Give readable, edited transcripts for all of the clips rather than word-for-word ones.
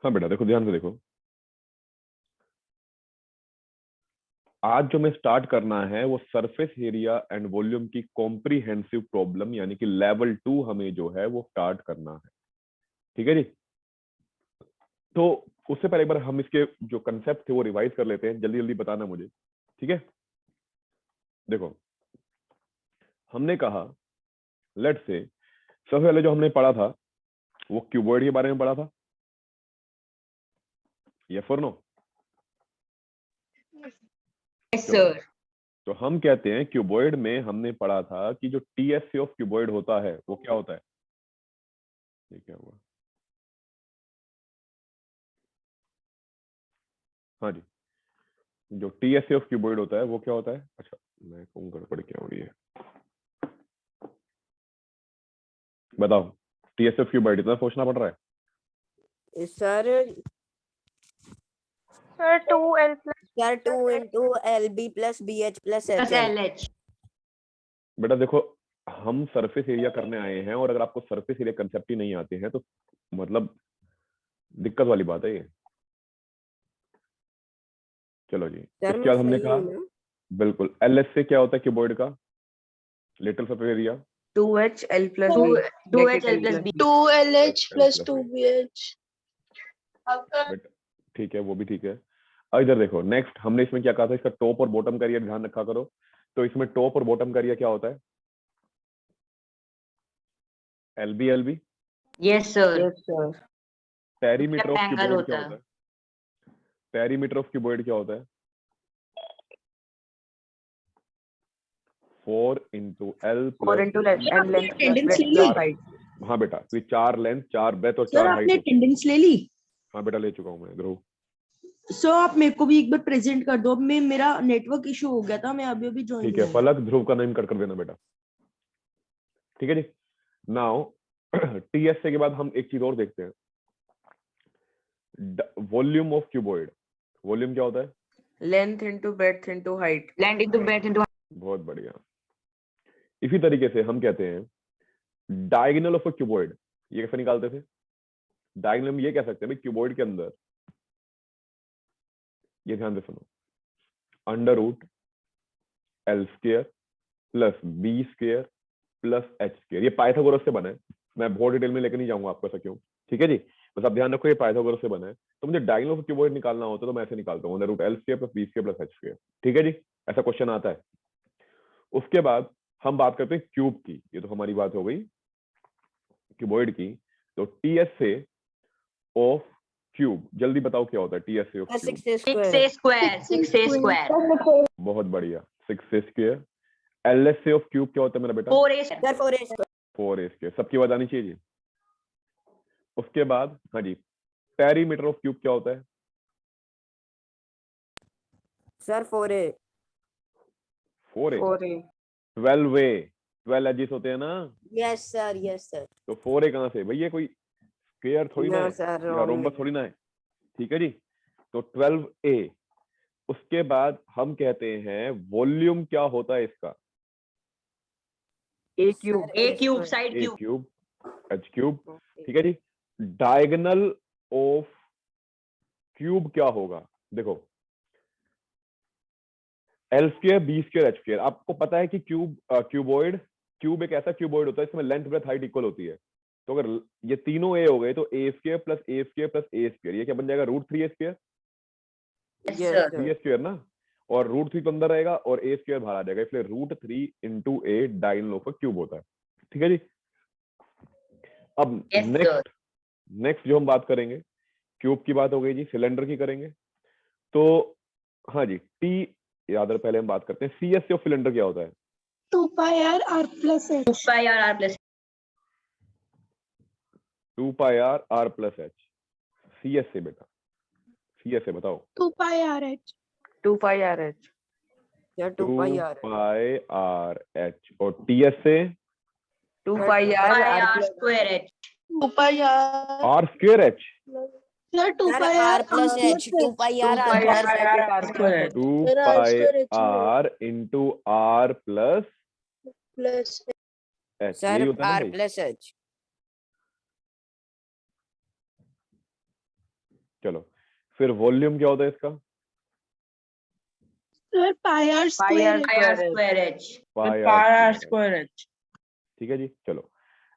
हाँ बेटा देखो, ध्यान से देखो। आज जो मैं स्टार्ट करना है वो सरफेस एरिया एंड वॉल्यूम की कॉम्प्रिहेंसिव प्रॉब्लम यानी कि लेवल 2 हमें जो है वो स्टार्ट करना है। ठीक है जी। तो उससे पहले एक बार हम इसके जो कंसेप्ट थे वो रिवाइज कर लेते हैं, जल्दी जल्दी बताना मुझे। ठीक है। देखो हमने कहा, लेट्स से सबसे पहले जो हमने पढ़ा था वो क्यूबॉइड के बारे में पढ़ा था, यस और नो? Yes sir. तो हम कहते हैं क्यूबॉइड में हमने पढ़ा था कि जो टीएसए ऑफ क्यूबॉइड होता है वो क्या होता है? ये क्या हुआ? हाँ जी, जो टीएसए ऑफ क्यूबॉइड होता है वो क्या होता है? अच्छा मैं कहूँ गड़बड़ क्या हो रही है, बताओ। टीएसए ऑफ क्यूबॉइड इतना सोचना पड़ रहा है sir sir 2L plus sir 2 into LB plus BH plus plus HL। LH। बेटा देखो, हम सरफेस एरिया करने आए हैं और अगर आपको सरफेस एरिया कंसेप्ट ही नहीं आते हैं तो मतलब दिक्कत वाली बात है ये। चलो जी, सर इसके मैं बाद हमने सही कहा हूँ ना? बिल्कुल एलएस से क्या होता है क्यूबॉइड का little surface area? 2HL plus B 2HL plus B। 2LH plus L plus 2BH। But ठीक है, वो भी ठीक है। अब इधर देखो, नेक्स्ट हमने इसमें क्या कहा था, इसका टॉप और बॉटम का एरिया ध्यान रखा करो। तो इसमें टॉप और बॉटम का एरिया क्या होता है? LB LB. Yes sir. yes sir perimeter of rectangle cuboid क्या होता होता है। है? पेरीमीटर ऑफ क्यूबॉइड क्या होता है? 4 into L 4 plus into length and length plus Attendance breadth ले plus ली? height। हाँ बेटा, तो 4 लेंथ 4 ब्रेथ और सर 4 आपने हाइट होती है। अटेंडेंस ले ली? हाँ बेटा ले चुका हूँ मैं ध्रुव। सर आप मेरे को भी एक बार प्रेजेंट कर दो, अब मैं मेरा नेटवर्क इशू हो गया था, मैं अभी अभी ज्वाइन ठीक है, हुआ हूँ। फलक ध्रुव का नेम कट कर देना बेटा। ठीक है जी। नाउ टीएसए के बाद हम एक चीज और देखते हैं, वॉल्यूम ऑफ क्यूबॉइड। वॉल्यूम क्या होता है? length into breadth into height। Land into breadth into. बहुत बढ़िया। इसी तरीके से हम कहते हैं डायगोनल ऑफ अ क्यूबॉइड। ये कैसे निकालते थे? डायगोनल में ये कह सकते हैं भाई क्यूबॉइड के अंदर, ये ध्यान से सुनो, under root L square plus B square plus H square. ये पाइथागोरस से बना है, मैं बहुत डिटेल में लेकर नहीं जाऊंगा आपको, ऐसा क्यों? ठीक है जी, बस आप ध्यान रखो ये पाइथागोरस से बना है। तो मुझे डायगोनल ऑफ क्यूबॉइड निकालना होता है तो मैं ऐसे निकालता हूँ, under root L square plus B square plus H square. ठीक है जी, ऐसा क्वेश्चन आता है। उसके बाद हम बात करते हैं क्यूब की, ये तो हमारी बात हो गई क्यूबॉइड की। तो टीएसए ऑफ क्यूब, जल्दी बताओ क्या होता है TSA of cube? 6 6A square। Square 6A square. बहुत बढ़िया, 6 स्क्वायर। एलएसए ऑफ क्यूब क्या होता है मेरा बेटा? 4A sir 4A square। 4 square. सबकी आवाज आनी चाहिए जी। उसके बाद हाँ जी, पेरीमीटर ऑफ क्यूब क्या होता है? Sir 4A। 4A। 4A 12A, 12 edges होते हैं ना, यस सर यस सर। तो 4A कहाँ से भैया? कोई स्क्वायर थोड़ी ना नो है सर या रॉन्ग। रोम्बस थोड़ी ना है। ठीक है जी, तो 12A। उसके बाद हम कहते हैं वॉल्यूम क्या होता है इसका? A cube A cube side A cube. Cube H cube. ठीक है जी। डायगोनल ऑफ क्यूब क्या होगा? देखो L square B square H square. आपको पता है कि क्यूबॉइड, क्यूब एक ऐसा क्यूबॉइड होता है इसमें लेंथ ब्रेथ हाइट इक्वल होती है। तो अगर ये तीनों ए हो गए तो a square plus a square plus a square, ये क्या बन जाएगा? Root 3 a square. Yes yes sir. sir 3 a square ना, और रूट 3 तो अंदर रहेगा और ए स्क्वायर बाहर आ जाएगा, इसलिए root 3 into A diagonal of cube होता है। ठीक है जी। अब यस सर। नेक्स्ट नेक्स्ट जो हम बात करेंगे, क्यूब की बात हो गई जी, सिलेंडर की करेंगे। तो हाँ जी, टी याद रख, पहले हम बात करते हैं सीएस ऑफ सिलेंडर क्या होता है? 2 pi r plus h। 2 pi R plus 2 pi R plus H. CS से बेटा, सीएस से बताओ। 2 pi r h। 2 pi RH sir 2 2 pi r। Pi R H. और टीएस से 2 Sir, pi 2 R pi R R plus square H. 2 pi r R square H. Sir 2 sir pi r r plus h। 2 pi 2 r r pi plus R h। R square H 2 sir r pi square h R into R plus plus H, sir यही होता है ना r भाई? plus h। चलो फिर volume क्या होता है इसका? Sir pi are square Pi r square h. Pi pi r R. square h. ठीक है जी। चलो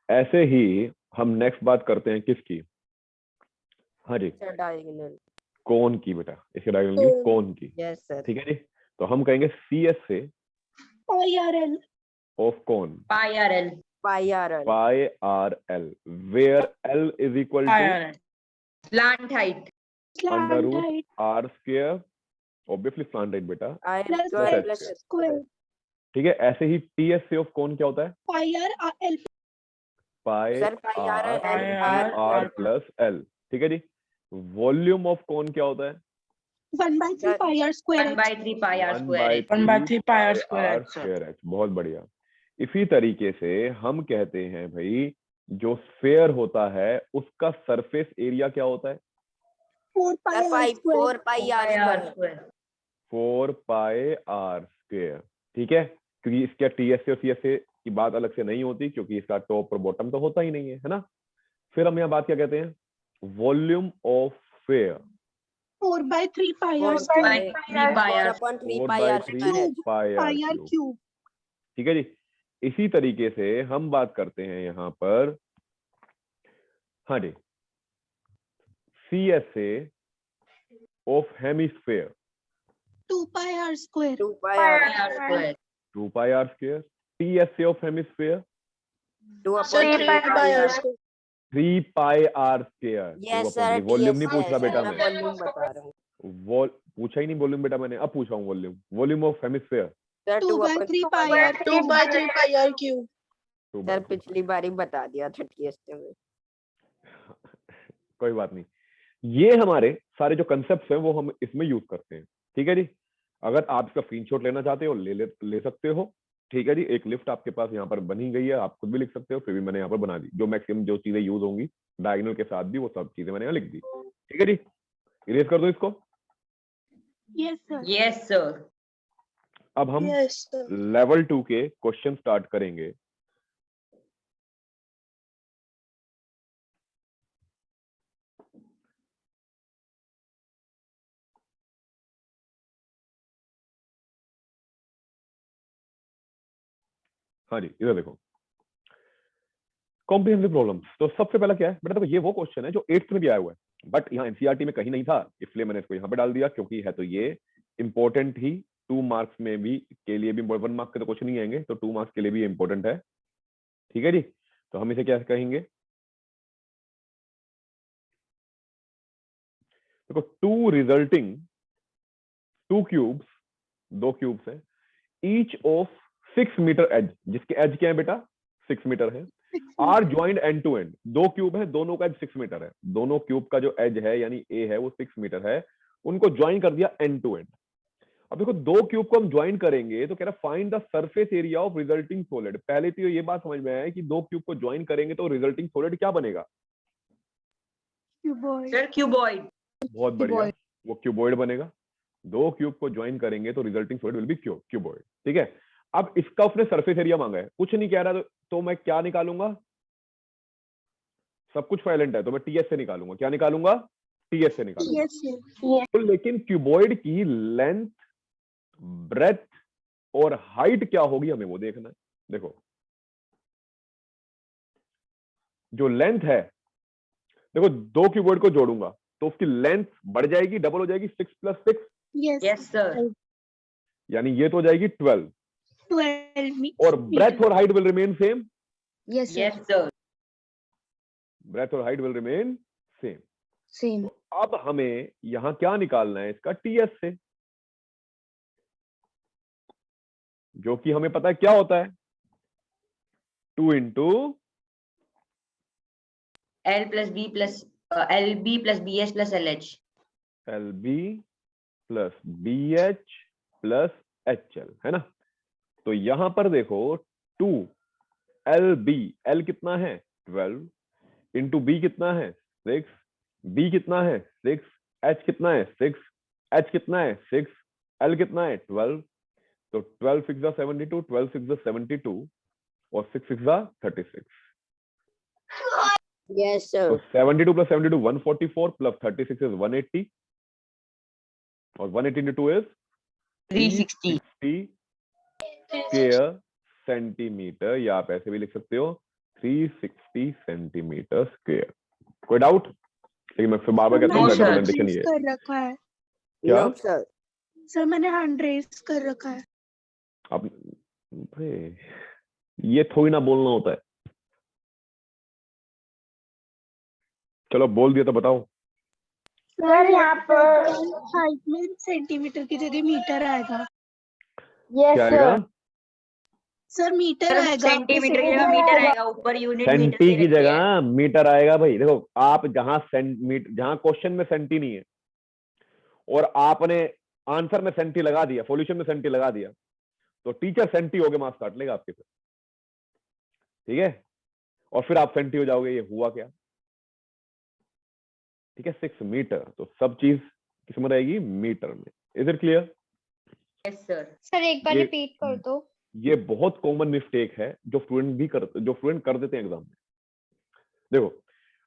ऐसे ही हम नेक्स्ट बात करते हैं किसकी? हाँ जी, डायगोनल। कोन की बेटा, इसके डायगोनल की, कोन की। Yes sir. ठीक है जी। तो हम कहेंगे C S A pi r l of cone Pi r l. Pi r l. Pi r l, where l is equal Pi to r h. Slant height. Under root r square, obviously slant right बेटा, आई Plus square h प्लस square। Square ठीक है। ऐसे ही T S A of cone क्या होता है? Pi r l pi sir pi R R L Pi are r R plus L. ठीक है जी। वॉल्यूम ऑफ कोन क्या होता है? 1/3 पाई are square 1 by 3 pi r 1 square by h. 1 by 3 3 pi r square R h, sir. Square H. बहुत बढ़िया। इसी तरीके से हम कहते हैं भाई जो स्फेयर होता है उसका सरफेस एरिया क्या होता है? 4 sir pi 4 pi R Pi r square. square. 4 pi are square. ठीक है, क्योंकि इसका टीएस से और सीएस से की बात अलग से नहीं होती, क्योंकि इसका टॉप और बॉटम तो होता ही नहीं है ना। फिर हम यहाँ बात क्या कहते हैं? Volume of sphere 4/3 pi R 4 square 3 pi r. 4/3 4 pi by R 3 square. Pi R pi R cube. Cube. ठीक है जी। इसी तरीके से हम बात करते हैं यहाँ पर, हाँ जी, C S A of hemisphere 2 pi are square 2 pi Pi are r square. 2 pi are square. T S A of hemisphere 2/3 pi are square 3 pi are square. Yes sir. Volume नहीं पूछ रहा बेटा मैं मैं, वॉल्यूम बता रहा हूँ पूछा ही नहीं वॉल्यूम बेटा मैंने, अब पूछ रहा हूँ volume. Volume of hemisphere sir 2/3 pi R 2/3 pi R cube. Sir पिछली बार ही बता दिया था टीएस में। कोई बात नहीं, ये हमारे सारे जो कंसेप्ट हैं वो हम इसमें यूज करते हैं। ठीक है जी। अगर आप इसका स्क्रीनशॉट लेना चाहते हो ले सकते हो। ठीक है जी। एक लिस्ट आपके पास यहाँ पर बनी गई है, आप खुद भी लिख सकते हो, फिर भी मैंने यहाँ पर बना दी। जो मैक्सिमम जो चीजें यूज होंगी डायगोनल के साथ भी, वो सब चीजें मैंने यहाँ लिख दी। ठीक है जी। इरेज कर दो इसको। Yes sir Yes, sir. अब हम यस सर लेवल 2 के क्वेश्चन स्टार्ट करेंगे। हाँ जी, इधर देखो, कॉम्प्रिहेंसिव प्रॉब्लम्स। तो सबसे पहला क्या है बेटा? देखो ये वो क्वेश्चन है जो 8th में भी आया हुआ है, बट यहाँ एनसीईआरटी में कहीं नहीं था, इसलिए मैंने इसको यहाँ पे डाल दिया, क्योंकि है तो ये इंपॉर्टेंट ही। 2 मार्क्स में भी के लिए भी, 1 मार्क्स के तो क्वेश्चन नहीं आएंगे, तो 2 मार्क्स के लिए भी इंपॉर्टेंट है। ठीक है जी। तो हम इसे क्या कहेंगे? देखो, 2 क्यूब्स, 2 क्यूब्स हैं, ईच ऑफ 6 मीटर एज, जिसके एज क्या है बेटा? 6 मीटर है, are joint end to end. 2 cube है, दोनों का एज 6 मीटर है, दोनों क्यूब का जो एज है यानी ए है वो 6 मीटर है, उनको ज्वाइन कर दिया एंड टू एंड। अब देखो 2 क्यूब को हम ज्वाइन करेंगे तो कह रहा find the surface area of resulting solid. पहले तो ये बात समझ में आया है कि 2 क्यूब को ज्वाइन करेंगे तो रिजल्टिंग सॉलिड क्या बनेगा? Cuboid Sir, cuboid. बहुत बढ़िया, वो क्यूबॉइड बनेगा। 2 क्यूब को ज्वाइन करेंगे तो resulting solid will be cuboid. ठीक है। अब इसका उसने सरफेस एरिया मांगा है, कुछ नहीं कह रहा, तो मैं क्या निकालूंगा? सब कुछ साइलेंट है, तो मैं टीएस से निकालूंगा। क्या निकालूंगा? टीएस से निकालूंगा। यस तो लेकिन क्यूबॉइड की लेंथ, ब्रेथ और हाइट क्या होगी हमें वो देखना है। देखो जो लेंथ है, देखो 2 क्यूबॉइड को जोड़ूंगा तो उसकी लेंथ बढ़ जाएगी, डबल हो जाएगी, 6 + 6 Yes, sir. यानी ये तो हो जाएगी 12, 12 और ब्रेथ और height will remain same. Yes Yes, sir. Breadth और height will remain same. Same अब हमें यहां क्या निकालना है? इसका टीएस से, जो कि हमें पता है क्या होता है, 2 × L plus B plus LB plus BH plus LH. LB + BH + HL, है ना। तो यहां पर देखो 2 LB, L कितना है? 12 × B कितना है? 6, B कितना है? 6, H कितना है? 6, H कितना है? 6, L कितना है? 12। तो 12 × 6 = 72, 12 × 6 = 72, और 6 × 6 = 36। Yes, तो sir. 72 plus 72 144 plus 36 is 180 और 180 into 2 is 360 स्क्वायर सेंटीमीटर, या आप ऐसे भी लिख सकते हो 360 सेंटीमीटर स्क्वायर। कोई डाउट? लेकिन मैं फिर बार बार कहता हूँ No, sir. रिप्रेजेंटेशन ये है। कर रखा है क्या? No, sir. सर, मैंने हैंड रेज कर रखा है। अब अरे, ये थोड़ी ना बोलना होता है। चलो बोल दिया तो बताओ। सर यहाँ पर हाइट में सेंटीमीटर की जगह मीटर आएगा। क्या आएगा? सर मीटर आएगा। सेंटीमीटर की जगह मीटर आएगा, ऊपर यूनिट मीटर सेंटी दे की रखी है। जगह मीटर आएगा भाई। देखो आप जहां जहां क्वेश्चन में सेंटी नहीं है और आपने आंसर में सेंटी लगा दिया, सॉल्यूशन में सेंटी लगा दिया, तो टीचर सेंटी हो गए मार्क्स काट लेगा आपके से, ठीक है? और फिर आप सेंटी हो जाओगे। ये हुआ क्या? ठीक है, 6 मीटर। तो सब चीज किसमें रहेगी? मीटर में। Is it clear? Yes, sir. Sir एक बार ये- रिपीट कर दो। ये बहुत कॉमन मिस्टेक है जो स्टूडेंट कर देते हैं एग्जाम में। देखो,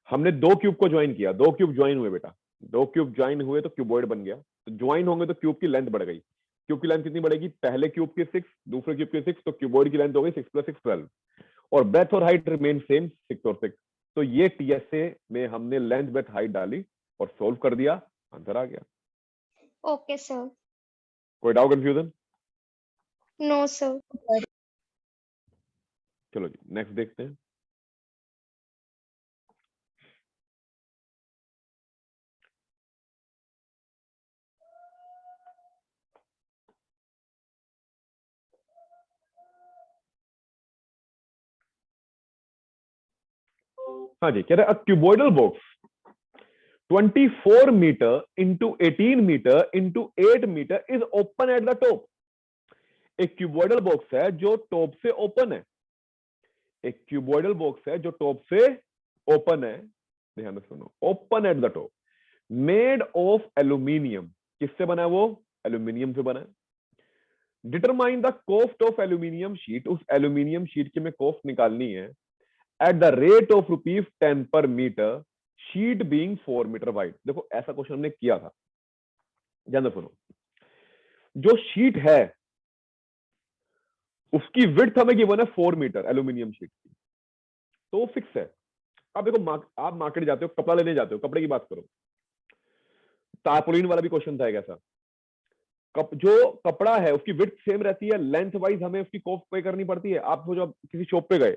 हमने 2 क्यूब को ज्वाइन किया, 2 क्यूब ज्वाइन हुए बेटा, 2 क्यूब ज्वाइन हुए तो क्यूबॉइड बन गया। तो ज्वाइन होंगे तो क्यूब की लेंथ बढ़ गई। क्यूब की लेंथ कितनी बढ़ेगी? पहले क्यूब की 6, दूसरे क्यूब की 6, तो क्यूबॉइड की लेंथ हो गई 6 + 6 12, और ब्रेथ और हाइट रिमेन सेम 6 और 6। तो ये टीएसए में हमने लेंथ, ब्रेथ, हाइट डाली और सोल्व कर दिया, आंसर आ गया। Okay sir. कोई डाउट, कंफ्यूजन? No sir. चलो जी नेक्स्ट देखते हैं। हाँ जी, कह रहे cuboidal box 24 metre into 18 metre into 8 metre is open at the top. एक क्यूबॉइडल बॉक्स है जो टॉप से ओपन है। एक क्यूबॉइडल बॉक्स है जो टॉप से ओपन है, ध्यान से सुनो, open at the top, made of aluminium. किससे बना है वो? एल्यूमिनियम से बना है। Determine the cost of aluminium sheet. उस एल्यूमिनियम शीट की हमें कॉस्ट निकालनी है एट द रेट ऑफ ₹10 पर metre, sheet being 4 metre wide. देखो ऐसा क्वेश्चन हमने किया था, ध्यान से सुनो। जो शीट है उसकी विड्थ हमें गिवन है 4 मीटर एल्यूमिनियम शीट की, तो वो फिक्स है। अब देखो आप मार्केट जाते हो, कपड़ा लेने जाते हो, कपड़े की बात करो, तारपोलिन वाला भी क्वेश्चन था एक ऐसा। जो कपड़ा है उसकी विड्थ सेम रहती है, लेंथ वाइज हमें उसकी कॉस्ट पे करनी पड़ती है। आप जब किसी शॉप पे गए,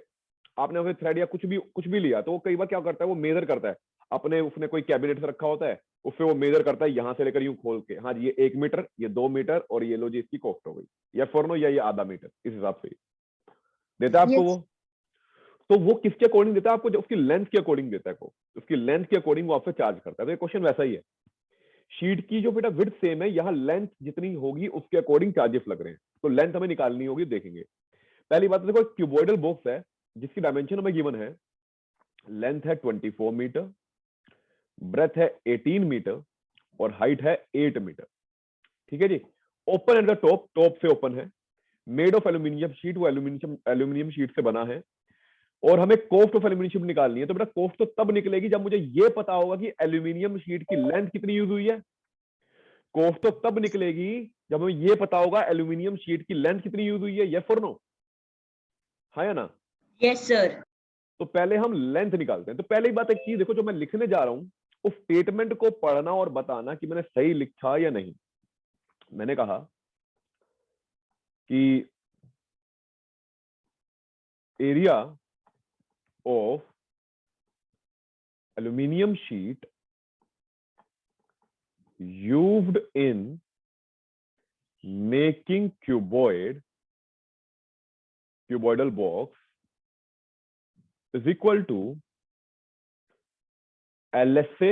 आपने उसे थ्रेड या कुछ भी लिया, तो वो कई बार क्या करता है, वो मेजर करता है अपने, उसने कोई कैबिनेट से रखा होता है, उससे वो मेजर करता है यहां से लेकर यूं खोल के, हाँ जी ये 1 मीटर, ये 2 मीटर, और ये लो जी इसकी कॉस्ट हो गई, या फॉरनो या ये आधा मीटर, इस हिसाब से देता है आपको वो। तो वो किसके अकॉर्डिंग देता है आपको? जो उसकी लेंथ के अकॉर्डिंग देता है को, उसकी लेंथ के अकॉर्डिंग वो आपसे चार्ज करता है। तो ये क्वेश्चन वैसा ही है। शीट की जो बेटा विड्थ सेम है, यहाँ लेंथ जितनी होगी उसके अकॉर्डिंग चार्जेस लग रहे हैं, तो लेंथ हमें निकालनी होगी, देखेंगे। पहली बात देखो, क्यूबॉइडल बॉक्स है जिसकी डायमेंशन हमें गिवन है, लेंथ है 24 मीटर, ब्रेथ है 18 मीटर, और हाइट है 8 मीटर, ठीक है जी। Open at the top, top से ओपन है, मेड ऑफ एल्यूमिनियम शीट, वो एल्यूमिनियम शीट से बना है, और हमें कॉस्ट ऑफ एल्यूमिनियम शीट निकालनी है। तो बेटा कॉस्ट तो तब निकलेगी जब मुझे ये पता होगा कि एल्यूमिनियम शीट की लेंथ कितनी यूज हुई है। कॉस्ट तो तब निकलेगी जब हमें ये पता होगा एल्यूमिनियम शीट की लेंथ कितनी यूज हुई है, यस और नो, हाँ या ना? Yes, sir. तो पहले हम लेंथ निकालते हैं। तो पहले ही बात एक चीज देखो, जो मैं लिखने जा रहा हूं उस स्टेटमेंट को पढ़ना और बताना कि मैंने सही लिखा या नहीं। मैंने कहा कि area of aluminium sheet used in making cuboidal box is equal to LSA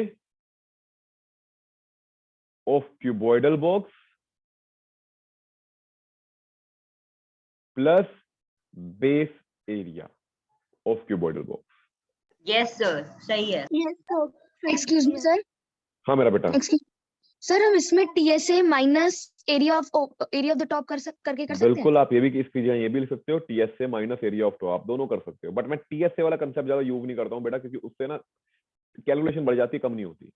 of cuboidal box plus base area of cuboidal box. Yes, sir. सही है। Excuse me sir. हाँ मेरा बेटा, सर हम इसमें TSA minus area of the top करके कर सकते हैं। बिल्कुल, आप ये भी इसकी जगह ये भी लिख सकते हो TSA minus area of top, आप दोनों कर सकते हो, बट मैं TSA वाला कंसेप्ट ज्यादा यूज नहीं करता हूँ बेटा, क्योंकि उससे ना कैलकुलेशन बढ़ जाती है, कम नहीं होती।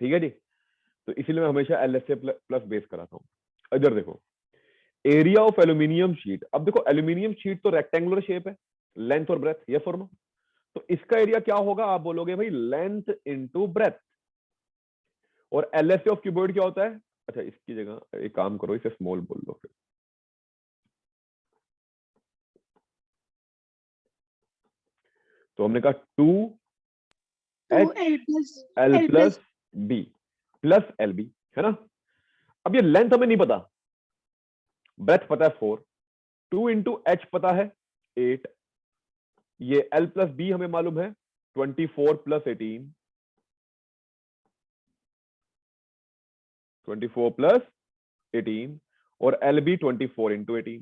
ठीक है जी, तो इसीलिए मैं हमेशा LSA प्लस बेस कराता हूँ। इधर देखो, एरिया ऑफ एल्यूमिनियम शीट। अब देखो एल्यूमिनियम शीट तो रेक्टेंगुलर शेप है, लेंथ और ब्रेथ, यस और नो? तो इसका एरिया क्या होगा? आप बोलोगे भाई लेंथ इनटू ब्रेथ। और LSA ऑफ क्यूबॉइड क्या होता है? अच्छा, इसकी जगह एक काम करो, इसे स्मॉल बोल दो फिर। तो हमने कहा 2L plus B plus LB, है ना? अब ये लेंथ हमें नहीं पता, ब्रेथ पता है 4, 2 इंटू H पता है 8, ये L प्लस बी हमें मालूम है 24 प्लस 18, 24 प्लस 18, और LB 24 इंटू 18।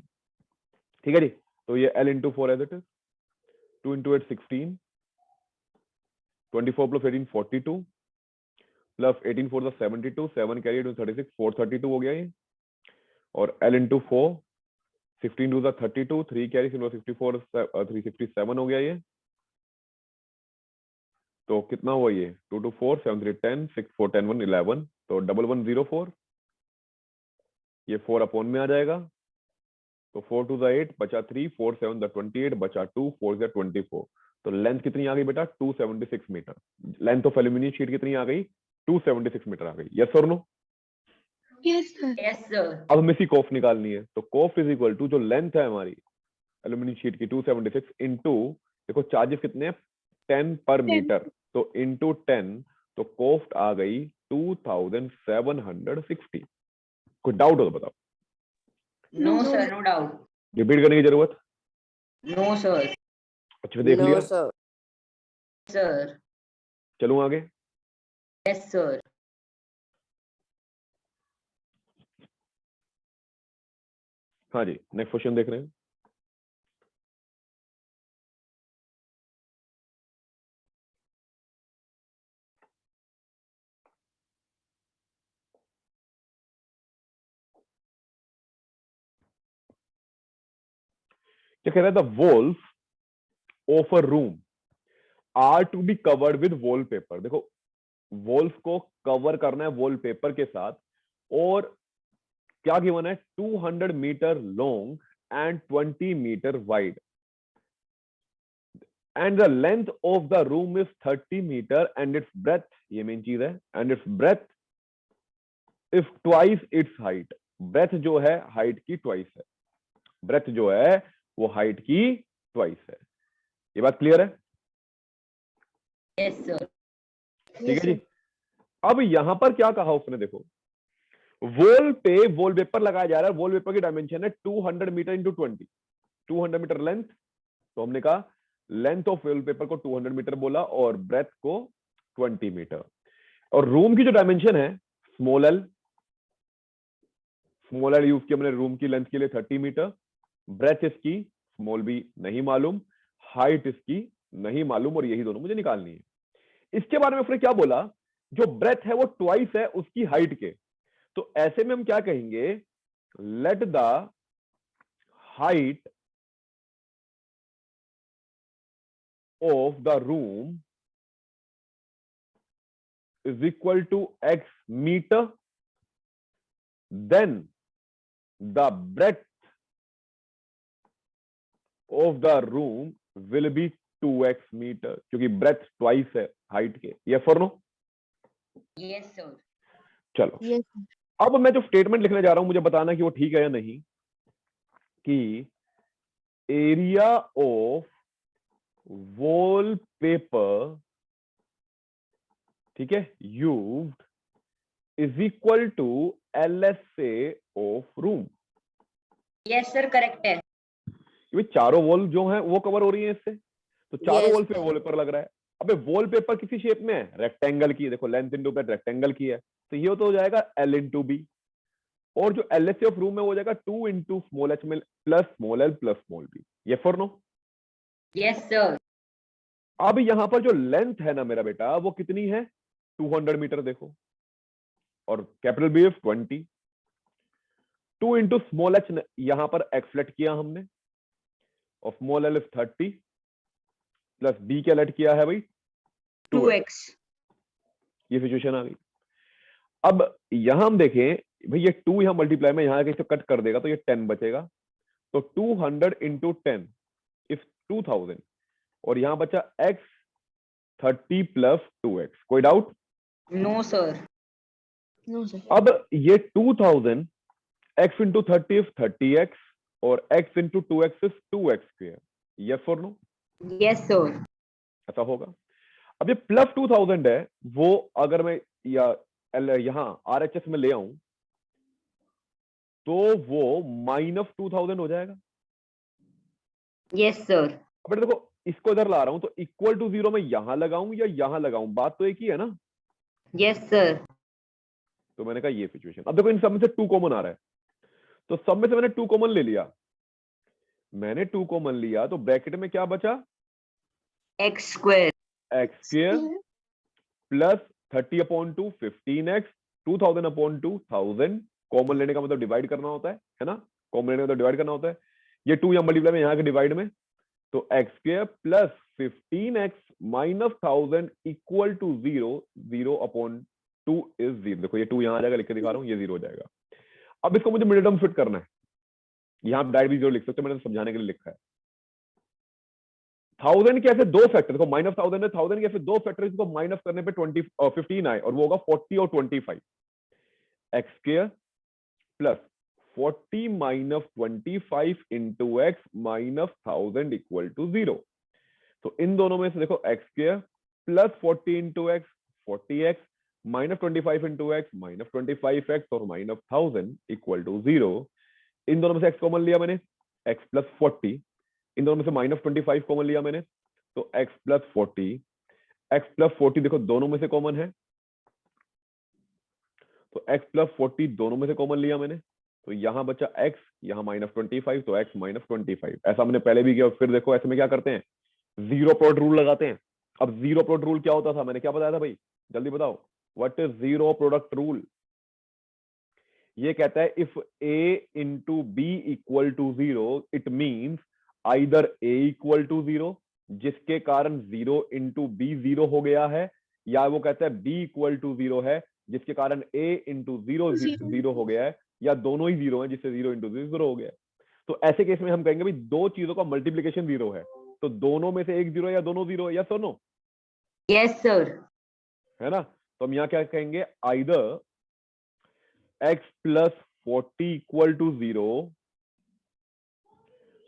ठीक है जी, तो ये L into 4 as it is, 2 into 8 16, 24 plus 18 42, plus 18 4 72, 7 carry 36, 432 हो गया ये। और L इंटू 4, 16 2 32, 3 कैरी 64, 367 हो गया ये। तो कितना हुआ ये? 2 2 4 7 3 10, 6 4 10 1 11, तो 1104, ये 4 अपॉन में आ जाएगा। तो 4 2 8 बचा 3, 4 7 28 बचा 2, 4 24। तो लेंथ कितनी आ गई बेटा? 276 metre. Length of aluminium sheet कितनी आ गई? 276 मीटर आ गई, यस और no? Yes sir. Yes sir. अब हमें इसी कॉफ निकालनी है, तो कॉफ इज इक्वल टू जो लेंथ है हमारी एल्यूमिनियम शीट की 276 इंटू, देखो चार्जेस कितने हैं? 10 पर मीटर, तो इंटू 10, तो कॉस्ट आ गई 2760। कोई डाउट हो तो बताओ। No sir, no doubt. Repeat करने की जरूरत? No sir. अच्छा देख लिया? No sir. सर। चलूं आगे? Yes sir. हाँ जी, नेक्स्ट क्वेश्चन देख रहे हैं। क्या कह रहा है? The walls of a room are to be covered with wallpaper. देखो वॉल्स को कवर करना है वॉलपेपर के साथ, और क्या गिवन है? 200 metre long and 20 metre wide, and the length of the room is 30 metre and its breadth, ये मेन चीज है, and its breadth if twice its height. Breadth जो है हाइट की ट्वाइस है, ब्रेथ जो है वो हाइट की ट्वाइस है। ये बात क्लियर है? Yes sir. ठीक है जी। अब यहां पर क्या कहा उसने? देखो वॉल पे वॉलपेपर लगाया जा रहा है, वॉलपेपर की डायमेंशन है 200 मीटर इंटू 20, 200 मीटर लेंथ। तो हमने कहा लेंथ ऑफ वॉलपेपर को 200 मीटर बोला और ब्रेथ को 20 मीटर। और रूम की जो डायमेंशन है small L, small L use किया हमने रूम की लेंथ के लिए 30 मीटर, ब्रेथ इसकी स्मॉल बी नहीं मालूम, हाइट इसकी नहीं मालूम, और यही दोनों मुझे निकालनी है। इसके बारे में उसने क्या बोला? जो ब्रेथ है वो ट्वाइस है उसकी हाइट के, तो ऐसे में हम क्या कहेंगे? Let the height of the room is equal to x metre, then the breadth of the room will be 2x metre, क्योंकि ब्रेथ ट्वाइस है हाइट के। यस और नो? Yes sir. चलो यस अब मैं जो स्टेटमेंट लिखने जा रहा हूं मुझे बताना कि वो ठीक है या नहीं, कि एरिया ऑफ वॉलपेपर, ठीक है, used is equal to LSA of room. Yes sir, correct है। ये चारों वॉल जो हैं वो कवर हो रही है इससे, तो चारों Yes, वॉल पे sir. वॉलपेपर लग रहा है। अबे वॉलपेपर किसी शेप में है? रेक्टेंगल की, देखो लेंथ इंटू ब्रेथ रेक्टेंगल की है, तो ये तो हो जाएगा L इंटू बी, और जो LSA ऑफ रूम में हो जाएगा 2 इंटू स्मॉल एच में plus small L plus small B. ये फॉर नो? Yes sir. अब यहां पर जो लेंथ है ना मेरा बेटा वो कितनी है? 200 मीटर देखो, और capital B is 20, 2 into small H, यहां पर एक्स लेट किया हमने, और small L is 30 plus B क्या लेट किया है भाई 2x। 2x। ये सिचुएशन आ गई। अब यहां हम देखें भाई, ये 2 यहां मल्टीप्लाई में यहां कहीं से कट कर देगा तो ये 10 बचेगा, तो 200 इंटू 10 इज 2000, और यहां बचा x 30 प्लस 2x। कोई doubt? No sir. No sir. अब ये 2000 x इंटू 30 इज 30x, और x into 2x is 2x square. Yes और नो? Yes sir. ऐसा होगा। अब ये प्लस 2000 है, वो अगर मैं यहां RHS में ले आऊं तो वो माइनस 2000 हो जाएगा। Yes sir. अब देखो, इसको इधर ला रहा हूं तो इक्वल टू 0 में यहां लगाऊं या यहां लगाऊं, बात तो एक ही है ना। Yes sir. तो मैंने कहा ये सिचुएशन। अब देखो इन सब में से 2 कॉमन आ रहा है, तो सब में से मैंने 2 कॉमन ले लिया। मैंने 2 कॉमन लिया तो ब्रैकेट में क्या बचा? x square. x square plus 30/2 15x, 2000/2 1000। Common लेने का मतलब डिवाइड करना होता है ना? कॉमन लेने का मतलब डिवाइड करना होता है। ये 2 यहाँ मल्टीप्लाई में, यहाँ के डिवाइड में, तो x square plus 15x minus 1000 equal to 0, 0/2 is 0। देखो ये 2 यहाँ आ जाएगा, लिख के दिखा रहा हूँ, ये 0 हो जाएगा। अब इसको मुझे मिडिल टर्म फिट करना है, यहाँ डायरेक्ट भी 0 लिख सकते हो, मैंने समझाने के लिए लिखा है। 1000 के ऐसे 2 फैक्टर, देखो माइनस 1000 है, 1000 के ऐसे 2 फैक्टर, इसको माइनस करने पे 15 आए, और वो होगा 40 और 25। X square plus 40 minus 25 into X minus 1000 equal to 0। तो इन दोनों में से देखो X square plus 40 into X 40x, minus 25 into X minus 25x, और माइनस 1000 इक्वल टू 0। इन दोनों में से x कॉमन लिया मैंने, x प्लस 40। इन दोनों में से माइनस 25 कॉमन लिया मैंने, तो x प्लस 40। x प्लस 40 देखो दोनों में से कॉमन है, तो x प्लस 40 दोनों में से कॉमन लिया मैंने, तो यहां बचा x, यहां माइनस 25, तो x माइनस 25। ऐसा हमने पहले भी किया। फिर देखो ऐसे में क्या करते हैं, जीरो प्रोडक्ट रूल लगाते हैं। अब जीरो प्रोडक्ट रूल क्या होता था, मैंने क्या बताया था भाई, जल्दी बताओ, what is zero product rule? ये कहता है if a into B equal to 0, it means either a equal to 0, जिसके कारण 0 इंटू बी 0 हो गया है, या वो कहता है b इक्वल टू 0 है, जिसके कारण a इंटू 0 0 हो गया है, या दोनों ही 0 है, जिससे 0 इंटू 0 हो गया है। तो ऐसे केस में हम कहेंगे भाई दो चीजों का मल्टीप्लीकेशन 0 है, तो दोनों में से एक 0 या दोनों 0 है, यस और नो? Yes sir. है ना? तो हम यहाँ क्या कहेंगे, either x plus 40 equal to 0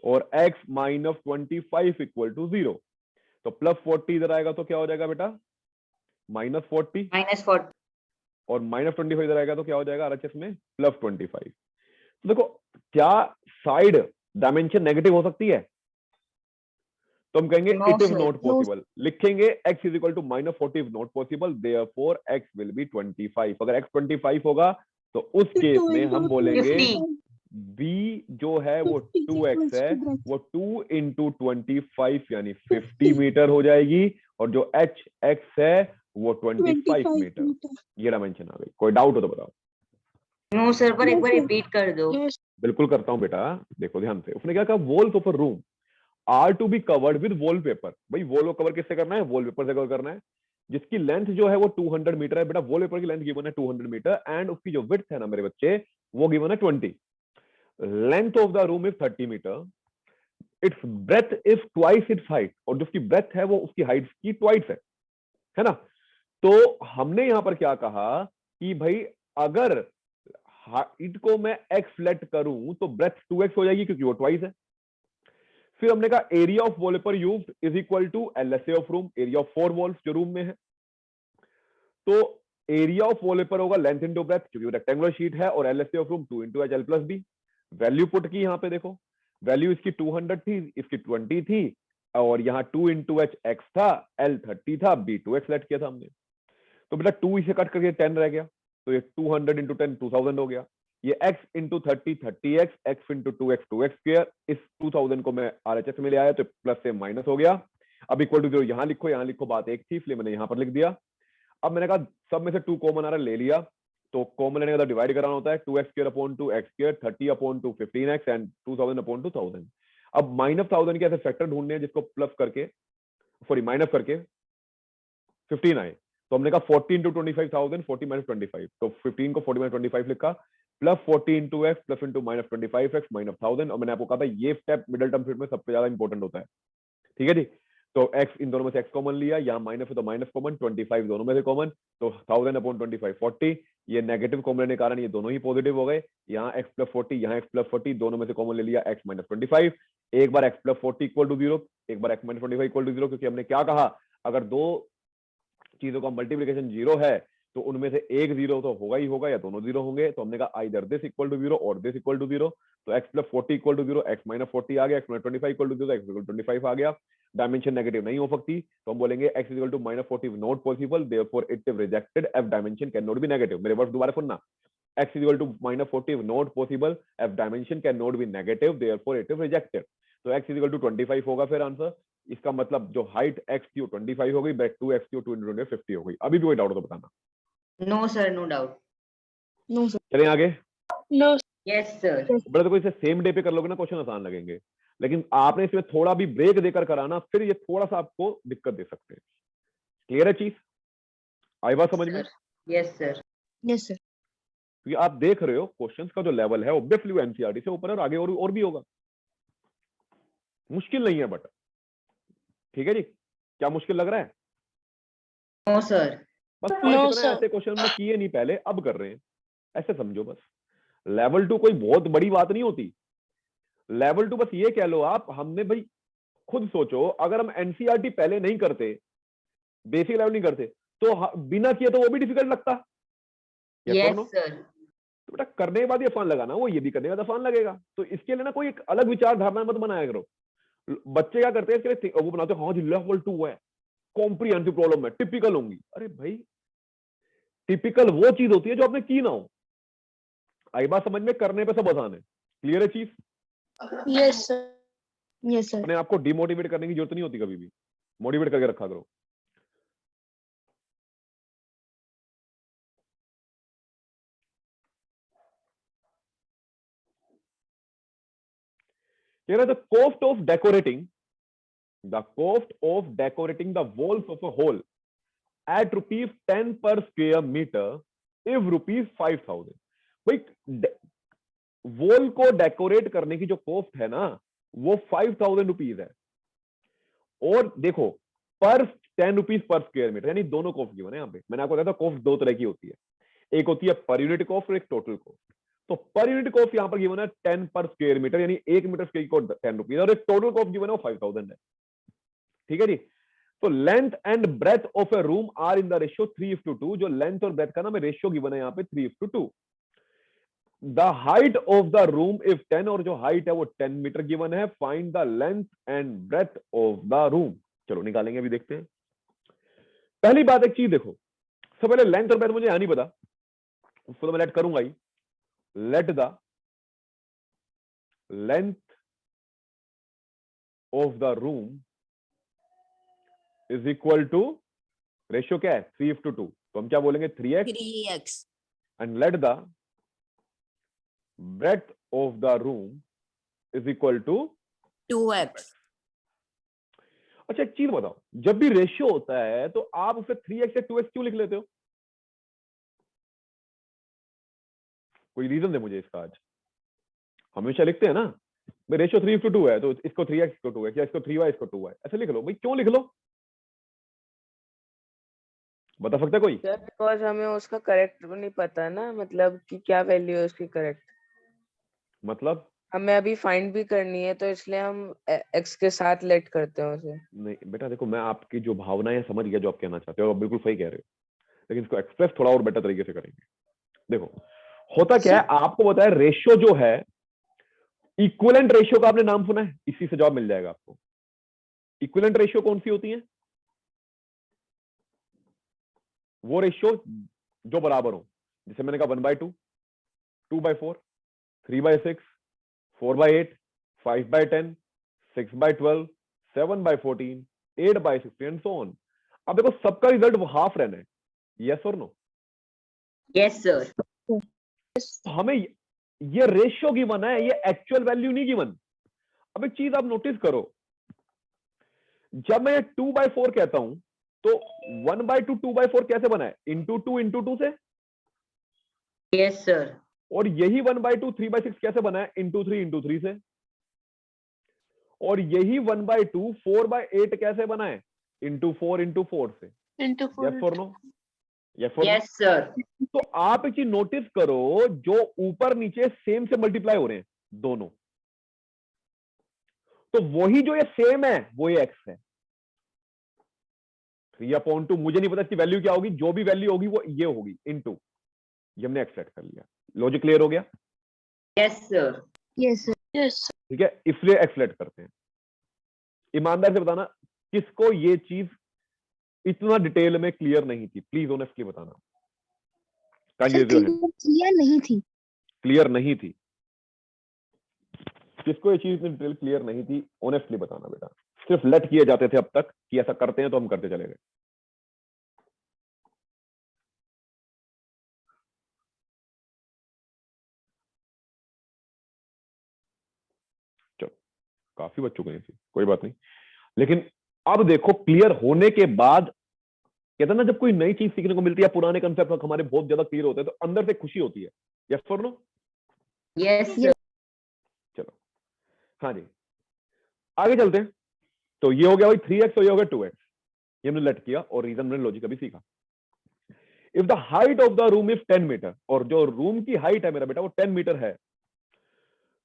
और x माइनस 25 इक्वल टू 0। तो प्लस 40 इधर आएगा तो क्या हो जाएगा बेटा, माइनस 40, माइनस 40। और माइनस 25 इधर आएगा तो क्या हो जाएगा RHS में, प्लस 25। तो देखो क्या साइड डायमेंशन नेगेटिव हो सकती है? तो हम कहेंगे No, it is sir. Not possible. लिखेंगे x is equal to minus 40 is not possible, therefore x will be 25। अगर x 25 होगा तो उस केस में हम बोलेंगे 50। b जो है वो 2x है, वो 2 इंटू 25 यानी 50 मीटर हो जाएगी, और जो x है वो 25 मीटर। ये डायमेंशन आ गई। कोई डाउट हो तो बताओ। नो सर, पर एक बार रिपीट कर दो। बिल्कुल करता हूं बेटा, देखो ध्यान से। उसने क्या कहा, walls of a room are to be covered with wallpaper. भाई वॉल को कवर किससे करना है, वॉलपेपर से कवर करना है, जिसकी लेंथ जो है वो 200 मीटर है। बेटा वॉलपेपर की लेंथ गिवन है 200 मीटर, एंड उसकी जो विड्थ है ना मेरे बच्चे, वो गिवन है 20। Length of the room is 30 metre, its breadth is twice its height, और जो उसकी ब्रेथ है वो उसकी हाइट की ट्वाइस है ना? तो हमने यहां पर क्या कहा कि भाई अगर हाइट को मैं x लेट करूं तो ब्रेथ 2x हो जाएगी, क्योंकि वो ट्वाइस है। फिर हमने कहा area of wallpaper used is equal to LSA of room, area of 4 walls जो रूम में है। तो एरिया ऑफ वॉलपेपर होगा लेंथ इंटू ब्रेथ, क्योंकि रेक्टेंगुलर शीट है, और LSA of room 2 into H L plus B. Value put की यहां पे देखो, वैल्यू इसकी 200 थी, इसकी 20 थी, और यहाँ 2 इंटू एच एक्स था, L 30 था, B 2x लेट किया था हमने। तो बेटा 2 इसे कट करके 10 रह गया, तो ये 200 इंटू 10 2000 हो गया। ये x into 30 30x, x into 2x 2x square. इस 2000 को मैं RHS में ले आया तो प्लस से माइनस हो गया। अब इक्वल टू 0 यहां लिखो, बात एक थी इसलिए मैंने यहां पर लिख दिया। अब मैंने कहा सब में से 2 कॉमन आ रहा है, ले लिया। तो कॉमन लेने का डिवाइड कराना होता है 2x² 30/2 15x एंड 2000/1000। अब -1000 के ऐसे फैक्टर ढूंढने हैं जिसको प्लस करके माइनस करके 15 आए। तो हमने कहा 40 into 25,000 40 - 25, तो 15 को 40 - 25 लिखा, plus 40 into x plus into -25x -1000। और मैंने आपको कहा था ये स्टेप मिडिल टर्म फिट में सबसे ज्यादा इंपॉर्टेंट होता है, ठीक है जी। तो x इन दोनों में से x कॉमन लिया, यहाँ माइनस है तो माइनस कॉमन, 25 दोनों में से कॉमन, तो 1000/25 40। ये नेगेटिव कॉमन लेने के कारण ये दोनों ही पॉजिटिव हो गए। यहाँ x + 40 यहाँ x + 40 दोनों में से कॉमन ले लिया, x - 25। एक बार x + 40 = 0, एक बार x - 25 = 0, क्योंकि हमने क्या कहा, अगर दो चीजों का मल्टीप्लिकेशन 0 है तो उनमें से एक 0 तो होगा ही होगा या दोनों 0 होंगे। तो हमने कहा आइदर दिस इक्वल टू 0 और दिस इक्वल टू 0। तो x + 40 = 0, x - 40 आ गया, x - 25 = 0, x = 25 आ गया। डायमेंशन नेगेटिव नहीं हो सकती, तो हम बोलेंगे x = -40 not possible, therefore it is rejected, f dimension can not be negative. मेरे वर्ड दोबारा सुनना, x = -40 not possible, f dimension can not be negative, therefore it is rejected. तो x = 25 होगा फिर आंसर। इसका मतलब जो हाइट x थी वो 25 हो गई, ब्रेथ 2x थी वो 2 × 20 50 हो गई। अभी भी कोई डाउट हो तो बताना। No, sir, no doubt. No sir. चलें आगे। No Yes, sir. बड़ा तो कोई इसे सेम डे पे कर लोगे ना क्वेश्चन आसान लगेंगे, लेकिन आपने इसमें थोड़ा भी ब्रेक देकर कराना, फिर ये थोड़ा सा आपको दिक्कत दे सकते हैं। क्लियर है चीज, आई बात समझ में? Sir. Yes, sir. Yes sir. क्योंकि आप देख रहे हो क्वेश्चंस का जो लेवल है ऑब्वियसली एनसीईआरटी से ऊपर है और आगे और भी होगा। मुश्किल नहीं है बट, ठीक है जी। क्या मुश्किल लग रहा है? No, sir. बस No, फर्क इतना है, sir. ऐसे क्वेश्चन हमने किए नहीं पहले, अब कर रहे हैं, ऐसे समझो बस। लेवल 2 कोई बहुत बड़ी बात नहीं होती। लेवल 2 बस ये कह लो आप, हमने भाई खुद सोचो, अगर हम एनसीईआरटी पहले नहीं करते, बेसिक लेवल नहीं करते, तो बिना किए तो वो भी डिफिकल्ट लगता। Yes or Yes, no? sir. तो बेटा करने के बाद ये आसान लगा ना, वो ये भी करने के बाद आसान लगेगा। तो इसके लिए ना कोई एक अलग विचारधारणा मत बनाया करो। बच्चे क्या करते हैं इसके लिए, वो बनाते हैं हाँ जी लेवल 2 है, कॉम्प्रिहेंसिव प्रॉब्लम है, टिपिकल होंगी। अरे भाई टिपिकल वो चीज होती है जो आपने की ना हो। आई बात समझ में? करने पे सब आसान है। क्लियर है चीज? Yes sir. Yes sir. अपने आपको डिमोटिवेट करने की जरूरत नहीं होती, कभी भी मोटिवेट करके रखा करो। कह रहा the cost of decorating the walls of a hall at rupees 10 per square meter if rupees 5,000। भाई वॉल को डेकोरेट करने की जो कॉस्ट है ना वो 5,000 रुपीज है। और देखो पर 10 रुपीज पर स्क्वायर मीटर, यानी दोनों कॉस्ट गिवन है यहाँ पे। मैंने आपको बताया था कॉस्ट दो तरह की होती है, एक होती है पर यूनिट कॉस्ट और एक टोटल कॉस्ट। तो पर यूनिट कॉस्ट यहाँ पर गिवन है 10 पर स्क्वायर मीटर, यानी 1 मीटर स्क्वायर को 10 रुपीज, और एक टोटल कॉस्ट गिवन है वो 5,000 है। ठीक है जी। तो length and breadth of a room are in the ratio 3:2। जो लेंथ और ब्रेथ का ना मैं रेशियो गिवन है यहाँ पे 3:2। The height of the room if 10, और जो हाइट है वो 10 मीटर गिवन है। Find the length and breadth of the room. चलो निकालेंगे, अभी देखते हैं। पहली बात एक चीज देखो, सबसे पहले लेंथ और ब्रेथ मुझे यहां नहीं पता, उसको तो मैं लेट करूंगा ही। Let the length of the room is equal to, ratio क्या है 3:2, तो हम क्या बोलेंगे 3x। And let the breadth of the room is equal to 2x। अच्छा एक चीज बताओ, जब भी रेशियो होता है तो आप उसे 3x या 2x क्यों लिख लेते हो? कोई रीजन दे मुझे इसका। आज हमेशा लिखते हैं ना भाई रेशियो 3:2 है तो इसको 3x इसको 2x, या इसको 3y इसको 2y, ऐसे लिख लो। भाई क्यों लिख लो, बता सकता है कोई? सर बिकॉज हमें उसका करेक्ट नहीं पता ना, मतलब कि क्या वैल्यू है उसकी करेक्ट। मतलब हमें अभी फाइंड भी करनी है तो इसलिए हम x के साथ लेट करते हैं उसे। नहीं बेटा देखो, मैं आपकी जो भावनाएं समझ गया, जो आप कहना चाहते हो, आप बिल्कुल सही कह रहे हो, लेकिन इसको एक्सप्रेस थोड़ा और बेटर तरीके से करेंगे। देखो होता क्या है, आपको बताया रेशियो जो है, इक्विवेलेंट रेशियो का आपने नाम सुना है? इसी से जवाब मिल जाएगा आपको। इक्विवेलेंट रेशियो कौन सी होती है? वो रेशियो जो बराबर हो, जैसे मैंने कहा 1/2, 2/4, 3/6, 4/8, 5/10, 6/12, 7/14, 8/16 एंड सो ऑन। अब देखो सबका रिजल्ट हाफ रहना है, यस और नो? Yes sir. हमें ये रेशियो गिवन है, ये एक्चुअल वैल्यू नहीं गिवन। अब एक चीज आप नोटिस करो, जब मैं 2/4 कहता हूं तो 1/2 2/4 कैसे बना है? इंटू 2 से। Yes sir. और यही 1/2 3/6 कैसे बना है? इंटू 3 से। और यही 1/2 4/8 कैसे बना है? इंटू 4 से। Into yes or no? Yes or no? Yes sir. तो आप एक चीज नोटिस करो, जो ऊपर नीचे सेम से मल्टीप्लाई हो रहे हैं दोनों, तो वही जो ये सेम है वो ये एक्स है। 3/2 मुझे नहीं पता इसकी वैल्यू क्या होगी, जो भी वैल्यू होगी वो ये होगी इंटू, ये हमने एक्स सेट कर लिया। लॉजिक क्लियर हो गया? Yes sir. Yes sir. Yes ठीक है, इसलिए एक्सलेट करते हैं। ईमानदार से बताना किसको ये चीज इतना डिटेल में क्लियर नहीं थी, प्लीज ऑनेस्टली बताना। सर क्लियर नहीं थी। क्लियर नहीं थी किसको ये चीज इतनी डिटेल क्लियर नहीं थी? ऑनेस्टली बताना बेटा। सिर्फ लेट किए जाते थे अब तक कि ऐसा करते हैं तो हम करते चले गए। चलो काफी बच चुके हैं इसी, कोई बात नहीं। लेकिन अब देखो, क्लियर होने के बाद, कहते हैं ना जब कोई नई चीज सीखने को मिलती है, पुराने कंसेप्ट हमारे बहुत ज्यादा क्लियर होते हैं तो अंदर से खुशी होती है। यस और नो? Yes sir. चलो हाँ जी, आगे चलते हैं। तो ये हो गया भाई 3x और ये हो गया 2x, ये हमने लेट किया और रीजन हमने लॉजिक अभी सीखा। If the height of the room is 10 metre, और जो रूम की हाइट है मेरा बेटा वो 10 मीटर है,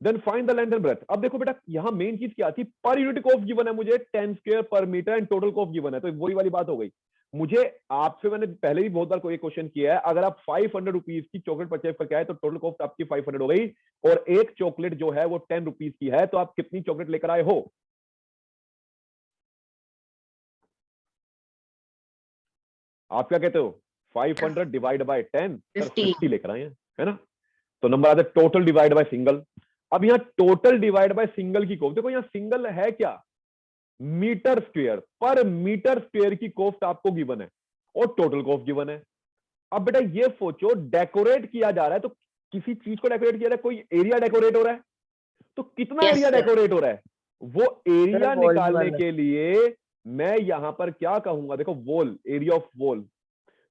then find the length and breadth. अब देखो बेटा, यहां मेन चीज क्या थी? पर यूनिट कॉस्ट गिवन है मुझे 10 square per metre and total cost given है, तो वही वाली बात हो गई। मुझे आपसे, मैंने पहले भी बहुत बार कोई क्वेश्चन किया है, अगर आप 500 रुपीज की चॉकलेट परचेज करके आए तो टोटल कॉस्ट आपकी 500 हो गई, और एक चॉकलेट जो है वो 10 रुपीज की है, तो आप कितनी चॉकलेट लेकर आए हो? आप क्या कहते हो? 500 डिवाइड बाय 10, 50 लेकर आए हैं, है ना? तो नंबर आता है टोटल डिवाइड बाय सिंगल। अब यहाँ टोटल डिवाइड बाय सिंगल की कॉस्ट देखो, यहाँ सिंगल है क्या? Metre square, per metre square की कॉस्ट आपको गिवन है और टोटल कॉस्ट गिवन है। अब बेटा ये सोचो, डेकोरेट किया जा रहा है, तो किसी चीज को डेकोरेट किया जा रहा है, कोई एरिया डेकोरेट हो रहा है, तो कितना Yes, एरिया sir. डेकोरेट हो रहा है? वो एरिया वॉल निकालने वाला। के लिए मैं यहां पर क्या कहूंगा? देखो वॉल, एरिया ऑफ वॉल।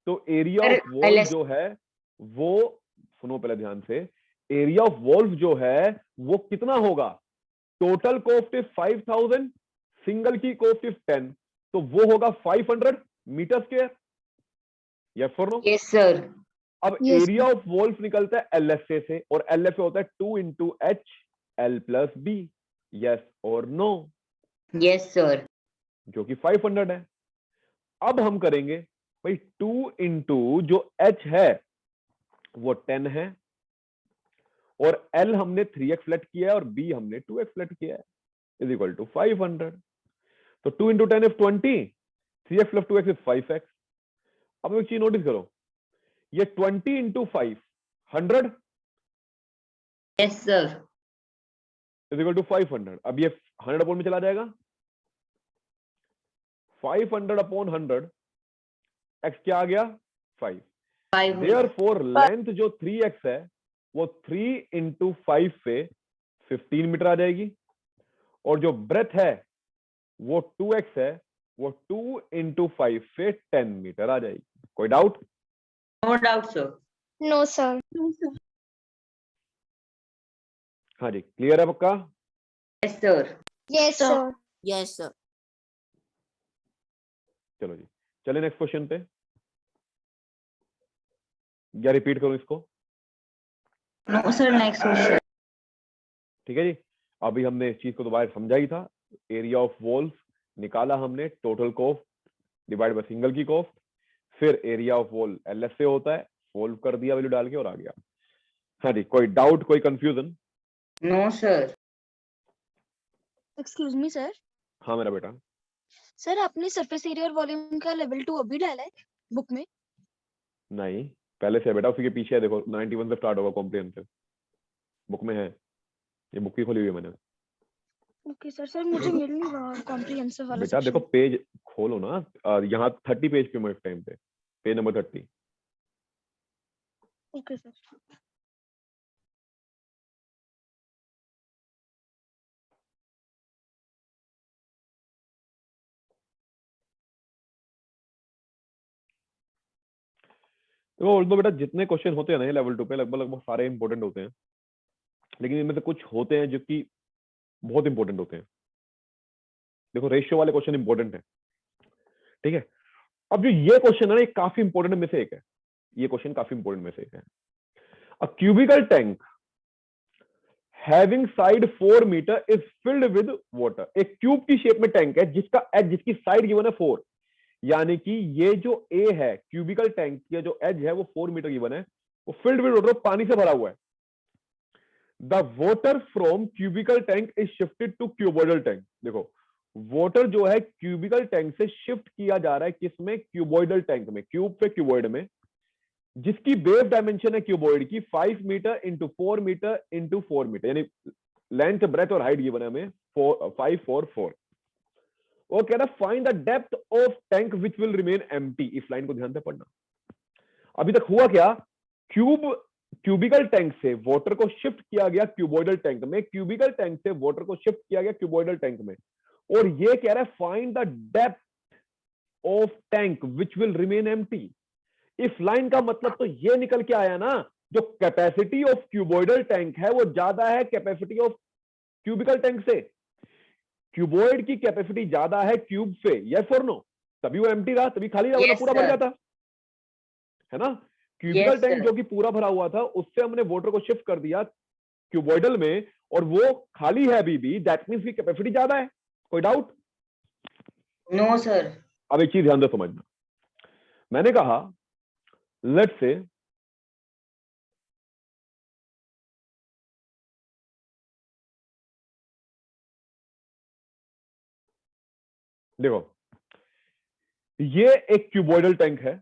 तो area Sir, of wall LS जो है वो, सुनो पहले ध्यान से, एरिया ऑफ वॉल्व जो है वो कितना होगा? टोटल कॉस्ट इज 5000, सिंगल की कॉस्ट इज 10, तो वो होगा 500 मीटर स्क्वायर। यस और नो? Yes sir. अब Yes, एरिया ऑफ वॉल्व निकलता है एलएसए से, और एलएसए होता है 2 into H L plus B. Yes और नो? Yes sir. जो कि 500 है। अब हम करेंगे भाई 2 इंटू जो एच है वो 10 है, और L हमने 3x लेट किया है और B हमने 2x लेट किया है, इज इक्वल टू 500। तो 2 into 10 is 20, 3x plus 2x is 5x। अब एक चीज नोटिस करो, ये 20 into 5 100 yes sir. Is equal to 500। अब ये 100 अपॉन में चला जाएगा, 500 अपॉन 100, x क्या आ गया? 5। 5 देयरफॉर लेंथ जो 3x है वो 3 इंटू 5 से 15 मीटर आ जाएगी, और जो ब्रेथ है वो 2x है, वो 2 इंटू 5 से 10 मीटर आ जाएगी। कोई doubt? No doubt sir. no sir. हाँ जी, क्लियर है पक्का? Yes sir. Yes sir. Yes, sir. चलो जी, चले नेक्स्ट क्वेश्चन पे। या रिपीट करूं इसको? No sir, next question. ठीक है जी, अभी हमने इस चीज को दोबारा समझा ही था। एरिया ऑफ वॉल्व निकाला हमने, total cost divide by single की कॉस्ट, फिर एरिया ऑफ वॉल एलएस से होता है, सोल्व कर दिया वैल्यू डाल के और आ गया। हाँ जी, कोई डाउट, कोई confusion? No sir. Excuse me sir. हाँ मेरा बेटा। सर आपने सरफेस एरिया और वॉल्यूम का लेवल 2 अभी डाला है बुक में? नहीं, पहले से है बेटा, उसी के पीछे है, देखो 91 से स्टार्ट होगा कॉम्प्रिहेंसिव, बुक में है, ये बुक ही खोली हुई है मैंने। Okay sir. सर मुझे मिल नहीं रहा कॉम्प्रिहेंसिव वाला बेटा देखो सेक्शन। पेज खोलो ना, यहाँ 30 पेज पे मैं इस टाइम पे, पेज नंबर 30। Okay sir. देखो उर्दू बेटा जितने क्वेश्चन होते हैं ना लेवल 2 पे लगभग लगभग सारे इंपॉर्टेंट होते हैं, लेकिन इनमें से कुछ होते हैं जो कि बहुत इंपॉर्टेंट होते हैं। देखो रेशियो वाले क्वेश्चन इंपॉर्टेंट है, ठीक है। अब जो ये क्वेश्चन है ना, ये काफी इंपॉर्टेंट में से एक है। ये क्वेश्चन काफी इंपॉर्टेंट में से एक है। A cubical tank having side 4 metre is filled with water. एक क्यूब की शेप में टैंक है जिसका एज, जिसकी साइड गिवन है 4, यानी कि ये जो ए है क्यूबिकल टैंक का जो एज है वो 4 मीटर गिवन है, वो फिल्ड विद वाटर, पानी से भरा हुआ है। The water from cubical tank is shifted to cuboidal tank. देखो वाटर जो है क्यूबिकल टैंक से शिफ्ट किया जा रहा है किसमें, क्यूबॉइडल टैंक में, क्यूब पे क्यूबॉइड में, जिसकी बेस डायमेंशन है क्यूबॉइड की 5 metre into 4 metre into 4 metre, यानी लेंथ ब्रेथ और हाइट गिवन है हमें 5 4 4। वो कह रहा है find the depth of tank which will remain empty. इस लाइन को ध्यान से पढ़ना। अभी तक हुआ क्या, क्यूबिकल टैंक से वाटर को शिफ्ट किया गया क्यूबॉइडल टैंक में, क्यूबिकल टैंक से वाटर को शिफ्ट किया गया क्यूबॉइडल टैंक में, और ये कह रहा है find the depth of tank which will remain empty. इस लाइन का मतलब तो ये निकल के आया ना, जो कैपेसिटी ऑफ क्यूबॉइडल टैंक है वो ज्यादा है कैपेसिटी ऑफ क्यूबिकल टैंक से। क्यूबॉइड की कैपेसिटी ज्यादा है क्यूब से, यस और नो, तभी वो एम्प्टी रहा, तभी खाली रहा, वरना Yes, पूरा भर sir. जाता है ना। Cubical Yes, tank sir. जो कि पूरा भरा हुआ था, उससे हमने वाटर को शिफ्ट कर दिया क्यूबॉइडल में, और वो खाली है अभी भी, दैट मींस की कैपेसिटी ज्यादा है। कोई डाउट? No, sir. अब एक चीज ध्यान से समझना, मैंने कहा लेट्स से देखो ये एक क्यूबॉइडल टैंक है,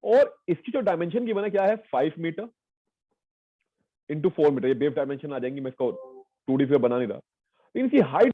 और इसकी जो डायमेंशन की बना क्या है 5 मीटर इंटू 4 मीटर। ये बेस डायमेंशन आ जाएंगी, मैं इसको 2D से बना नहीं रहा, लेकिन इसकी हाइट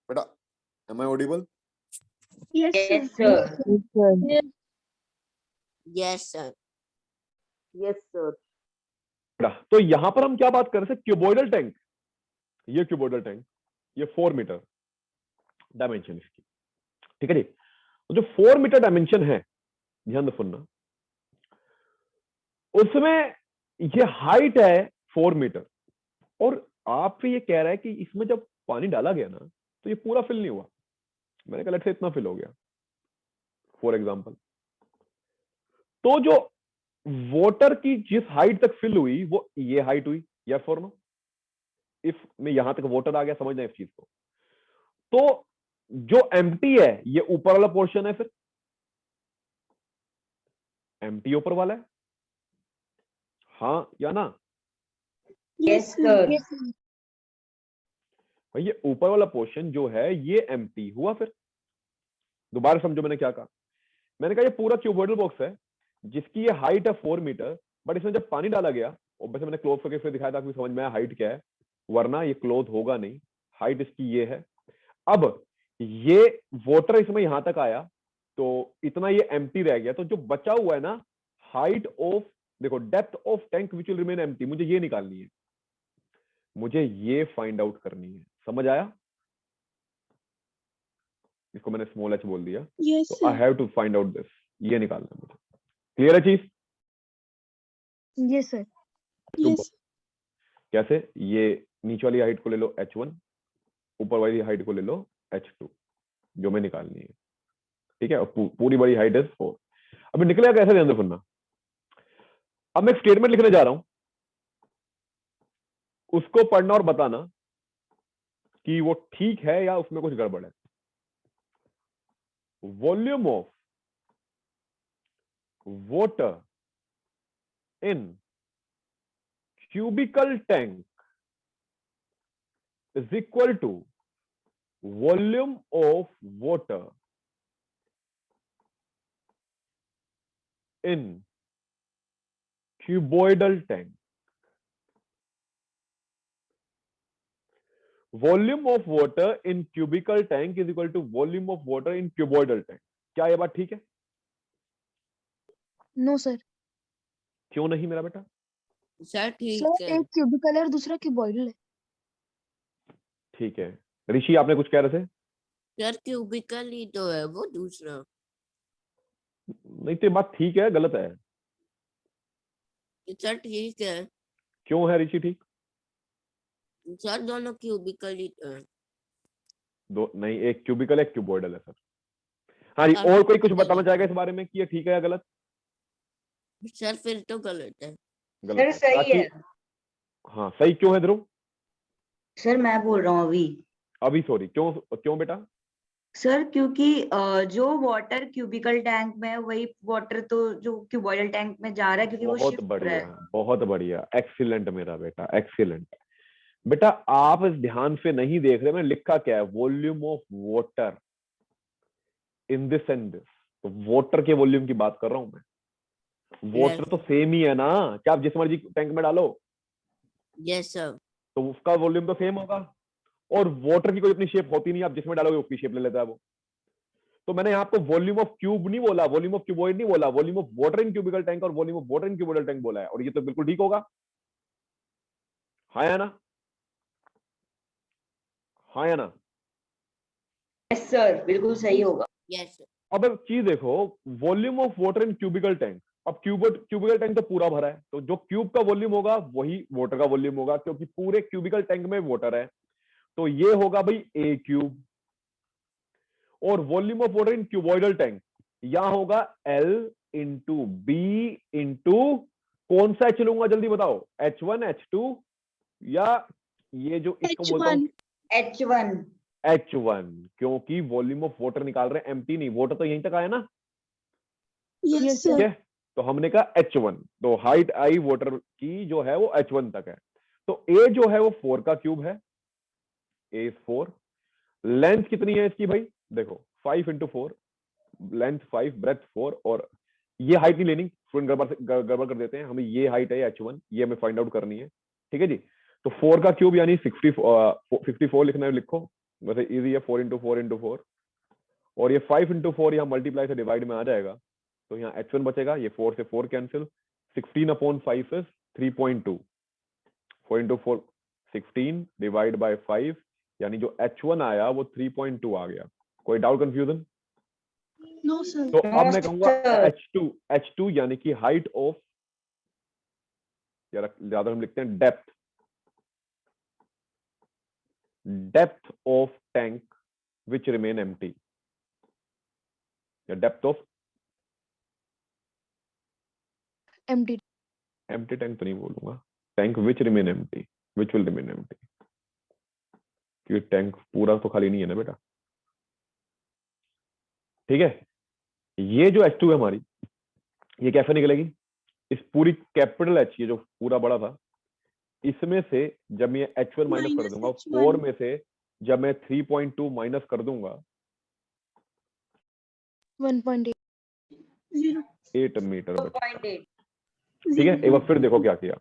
बेटा, am I audible? Yes, Yes, sir. sir. Yes, sir. Yes, sir. बेटा, तो यहां पर हम क्या बात कर रहे थे, क्यूबॉइडल टैंक, ये क्यूबॉइडल टैंक, ये 4 मीटर डायमेंशन इसकी, ठीक है जी। तो जो 4 मीटर डायमेंशन है, ध्यान से सुनना, उसमें ये हाइट है 4 मीटर, और आप ये कह रहा है कि इसमें जब पानी डाला गया ना तो ये पूरा फिल नहीं हुआ। मैंने कहा लेट्स से इतना फिल हो गया फॉर एग्जांपल, तो जो वाटर की जिस हाइट तक फिल हुई वो ये हाइट हुई, यस और नो। इफ में यहां तक वाटर आ गया, समझना इस चीज को, तो जो एम्प्टी है ये ऊपर वाला पोर्शन है, फिर एम्प्टी ऊपर वाला है, हाँ या ना? Yes sir. yes sir. भाई ये ऊपर वाला पोर्शन जो है ये एम्प्टी हुआ। फिर दोबारा समझो मैंने क्या कहा। मैंने कहा ये पूरा क्यूबॉइडल बॉक्स है जिसकी ये हाइट है 4 मीटर, बट इसमें जब पानी डाला गया, और वैसे मैंने क्लोज करके फिर दिखाया था, आपको समझ में आया हाइट क्या है, वरना ये क्लोज होगा नहीं। हाइट इसकी ये है। अब ये वाटर इसमें यहां तक आया तो इतना ये एम्प्टी रह गया, तो जो बचा हुआ है ना, हाइट ऑफ, देखो depth of tank which will remain empty, मुझे ये निकालनी है, मुझे ये फाइंड आउट करनी है। समझ आया? इसको मैंने स्मॉल एच बोल दिया, yes तो I sir. Have to find out this, ये निकालना है मुझे। क्लियर है चीज? yes sir. तो yes कैसे? ये नीचे वाली हाइट को ले लो h1, ऊपर वाली हाइट को ले लो h2, जो मैं निकालनी है। ठीक है, और पूरी बड़ी हाइट है 4। अभी निकलेगा कैसे, ध्यान से सुनना। अब मैं एक स्टेटमेंट लिखने जा रहा हूं, उसको पढ़ना और बताना कि वो ठीक है या उसमें कुछ गड़बड़ है। Volume of water in cubical tank is equal to volume of water in cuboidal tank. Volume of water in cubical tank is equal to volume of water in cuboidal tank. क्या ये बात ठीक है? no sir. क्यों नहीं मेरा बेटा? Sir ठीक सर है। एक क्यूबिकल और दूसरा क्यूबॉइडल है. ठीक है। ऋषि आपने कुछ कह रहे थे? सर क्यूबिकल ही तो है वो दूसरा। नहीं तो ये बात ठीक है गलत है? सर ठीक है। क्यों है ऋषि ठीक? सर दोनों क्यूबिकल ही तो है। दो नहीं, एक क्यूबिकल है, एक क्यूबॉइडल है सर। हाँ जी, सर और कोई कुछ cubical बताना ही चाहेगा तो इस बारे में कि ये ठीक है या गलत? है। सर फिर तो गलत है। गलत सर है सही ताकि, है। हाँ सही क्यों है ध्रुव? सर मैं बोल रहा हूँ अभी। अभी सॉरी, क्यों क्यों बेटा? सर क्योंकि जो वाटर क्यूबिकल टैंक में है वही वाटर तो जो क्यूबॉइडल टैंक में जा रहा है, क्योंकि वो बहुत शिफ्ट हो रहा बढ़िया, है। बहुत बढ़िया, एक्सीलेंट मेरा बेटा, एक्सीलेंट। बेटा आप इस ध्यान से नहीं देख रहे, मैंने लिखा क्या है, volume of water in this and this, तो वाटर के वॉल्यूम की बात कर रहा हूं मैं। Water Yes. तो सेम ही है ना, क्या आप जिस मर्जी टैंक में डालो यस सर। तो उसका वॉल्यूम तो सेम होगा, और वाटर की कोई अपनी शेप होती नहीं, आप जिसमें डालोगे उसकी शेप ले लेता है वो। तो मैंने यहाँ आपको वॉल्यूम ऑफ क्यूब नहीं बोला, वॉल्यूम ऑफ क्यूबॉइड नहीं बोला, volume of water in cubical tank और volume of water in cuboidal tank बोला है, और ये तो बिल्कुल ठीक होगा। हाँ या ना? हाँ या ना? यस सर, बिल्कुल सही होगा। यस। अब एक चीज देखो, volume of water in cubical tank, अब क्यूबिकल टैंक तो पूरा भरा है, तो जो क्यूब का वॉल्यूम होगा वही वाटर का वॉल्यूम होगा, क्योंकि पूरे क्यूबिकल टैंक में वाटर है, तो ये होगा भाई ए क्यूब। और volume of water in cuboidal tank यहां होगा एल इंटू बी इंटू, कौन सा एच लूंगा जल्दी बताओ, H1 H2 या ये जो इसको बोलता हूं H1. H1। H1, क्योंकि वॉल्यूम ऑफ वाटर निकाल रहे हैं, एम्प्टी नहीं, वाटर तो यहीं तक आया ना। yes ठीक sir. है, तो हमने कहा H1, तो हाइट आई वाटर की जो है वो H1 तक है, तो A जो है वो 4 का क्यूब है, A is 4। लेंथ कितनी है इसकी भाई, देखो 5 into 4, लेंथ 5, ब्रेथ 4, और ये हाइट नहीं लेनी, स्टूडेंट गड़बड़ कर देते हैं, हमें ये हाइट है H1, ये हमें फाइंड आउट करनी है। ठीक है जी, तो 4 का क्यूब यानी 54 लिखना है, लिखो, वैसे इजी है, 4 into 4 into 4, और ये 5 into 4 यहाँ मल्टीप्लाई से डिवाइड में आ जाएगा, तो यहाँ H1 बचेगा, ये 4 से 4 cancel, 16/5 is 3.2, 4 into 4 16 divide by 5, यानी जो H1 आया वो 3.2 आ गया। कोई डाउट कंफ्यूजन? no sir. तो No, अब मैं कहूंगा sir. H2 यानी कि हाइट ऑफ, या ज्यादा हम लिखते हैं depth of tank which remain empty, या depth of empty. Empty tank तो नहीं बोलूंगा, tank which remain empty, which will remain empty, क्योंकि टैंक पूरा तो खाली नहीं है ना बेटा। ठीक है, ये जो H2 है हमारी, ये कैसे निकलेगी, इस पूरी कैपिटल H, ये जो पूरा बड़ा था, इसमें से जब मैं H1 माइनस कर माइनस दूंगा, H1 4 में से जब मैं 3.2 माइनस कर दूंगा 1.8 0 8 मीटर बचा। 0.8 ठीक है, एक बार फिर देखो क्या किया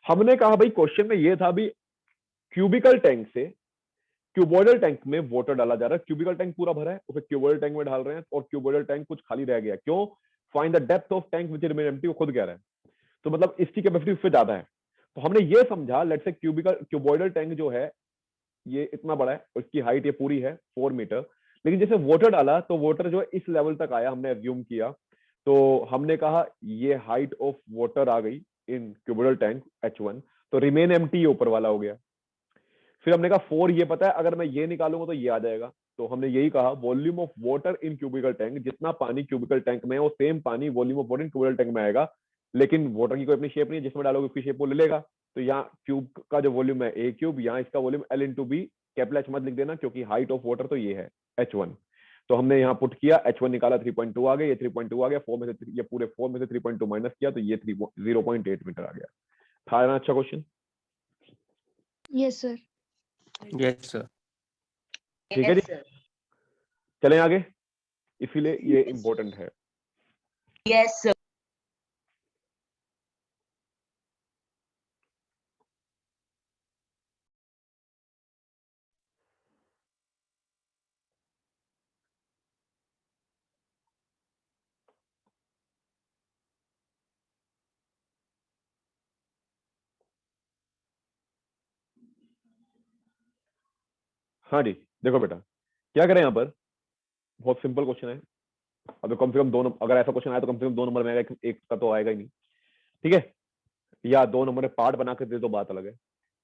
हमने। कहा भाई क्वेश्चन में ये था भी क्यूबिकल टैंक से क्यूबॉइडल टैंक में वाटर डाला जा रहा है, क्यूबिकल टैंक पूरा भरा है, उसे क्यूबॉइडल टैंक में डाल रहे हैं, और क्यूबॉइडल टैंक कुछ खाली रह गया, क्यों, find the depth of tank which remain empty, वो खुद कह रहा है, तो मतलब इसकी कैपेसिटी उससे ज्यादा है। तो हमने ये समझा, लेट्स से क्यूबॉइडल टैंक जो है ये इतना बड़ा है, उसकी हाइट ये पूरी है 4 मीटर, लेकिन जैसे वाटर डाला तो वाटर जो है इस लेवल तक आया, हमने एज्यूम किया, तो हमने कहा ये हाइट ऑफ वाटर आ गई इन क्यूबॉइडल टैंक H1, तो रिमेन एम्प्टी ऊपर वाला हो गया। फिर हमने कहा 4 ये पता है, अगर मैं ये निकालूंगा तो ये आ जाएगा, तो हमने यही कहा volume of water in cubical tank, जितना पानी क्यूबिकल टैंक में है वो सेम पानी volume of water in cubical tank में आएगा, लेकिन वाटर की कोई अपनी शेप नहीं है, जिसमें डालोगे उसकी शेप वो ले लेगा। तो यहाँ क्यूब का जो वॉल्यूम है ए क्यूब, यहाँ इसका volume L into B, capital H मत लिख देना क्योंकि हाइट ऑफ वाटर तो ये है H1। तो हमने यहाँ पुट किया, H1 निकाला 3.2 आ गया, ये 3.2 आ गया, 4 में से ये पूरे 4 में से 3.2 माइनस किया तो ये 0.8 मीटर आ गया। था ना अच्छा question? Yes sir. Yes sir. ठीक है जी, चलें आगे, इसीलिए ये इंपॉर्टेंट है। Yes sir. हाँ जी, देखो बेटा क्या करें यहाँ पर, बहुत सिंपल क्वेश्चन है। अब कम से कम 2 नंबर, अगर ऐसा क्वेश्चन आया तो कम से कम 2 नंबर में आएगा, एक का तो आएगा ही नहीं, ठीक है, या 2 नंबर में पार्ट बना के दे तो बात अलग है।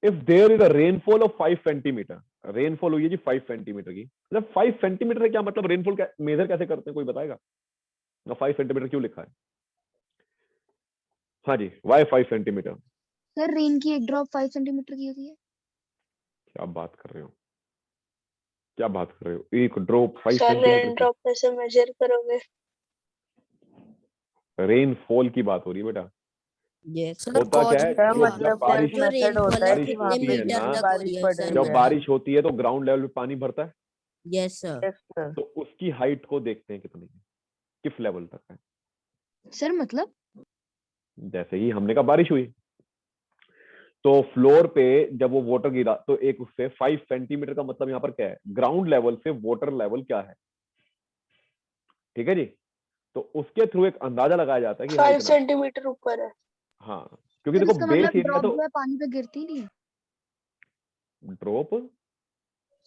If there is a rainfall of 5 centimetre, rainfall हुई है जी 5 सेंटीमीटर की, मतलब 5 सेंटीमीटर क्या मतलब, रेनफॉल क्या मेजर कैसे करते हैं, कोई बताएगा? 5 सेंटीमीटर क्यों लिखा है? हाँ जी, वाई 5 सेंटीमीटर? सर रेन की एक ड्रॉप 5 सेंटीमीटर की होती है। क्या बात कर रहे हो, क्या बात कर रहे हो, एक drop 5 sir rain centimetre drop कैसे मेजर करोगे? की? रेनफॉल की बात हो रही है बेटा। यस होता क्या है, सर जब मतलब क्या बारिश मेथड होता है बारिश कि वहाँ होती पे है ना, कितनी बारिश पड़ रही जब है? बारिश होती है तो ग्राउंड लेवल पे पानी भरता है, यस सर। Yes sir. तो उसकी हाइट को देखते हैं कितनी है, किस लेवल तक है। सर मतलब जैसे ही हमने कहा बारिश हुई तो फ्लोर पे जब वो वाटर गिरा तो एक उससे 5 सेंटीमीटर का मतलब यहाँ पर क्या है, ग्राउंड लेवल से वाटर लेवल क्या है, ठीक है जी। तो उसके थ्रू एक अंदाजा लगाया जाता है कि हाँ 5 इतना, सेंटीमीटर ऊपर है। हाँ, क्योंकि सर देखो इसका बेस मतलब एरिया ड्रॉप तो जो है पानी पे गिरती नहीं है। ड्रॉप,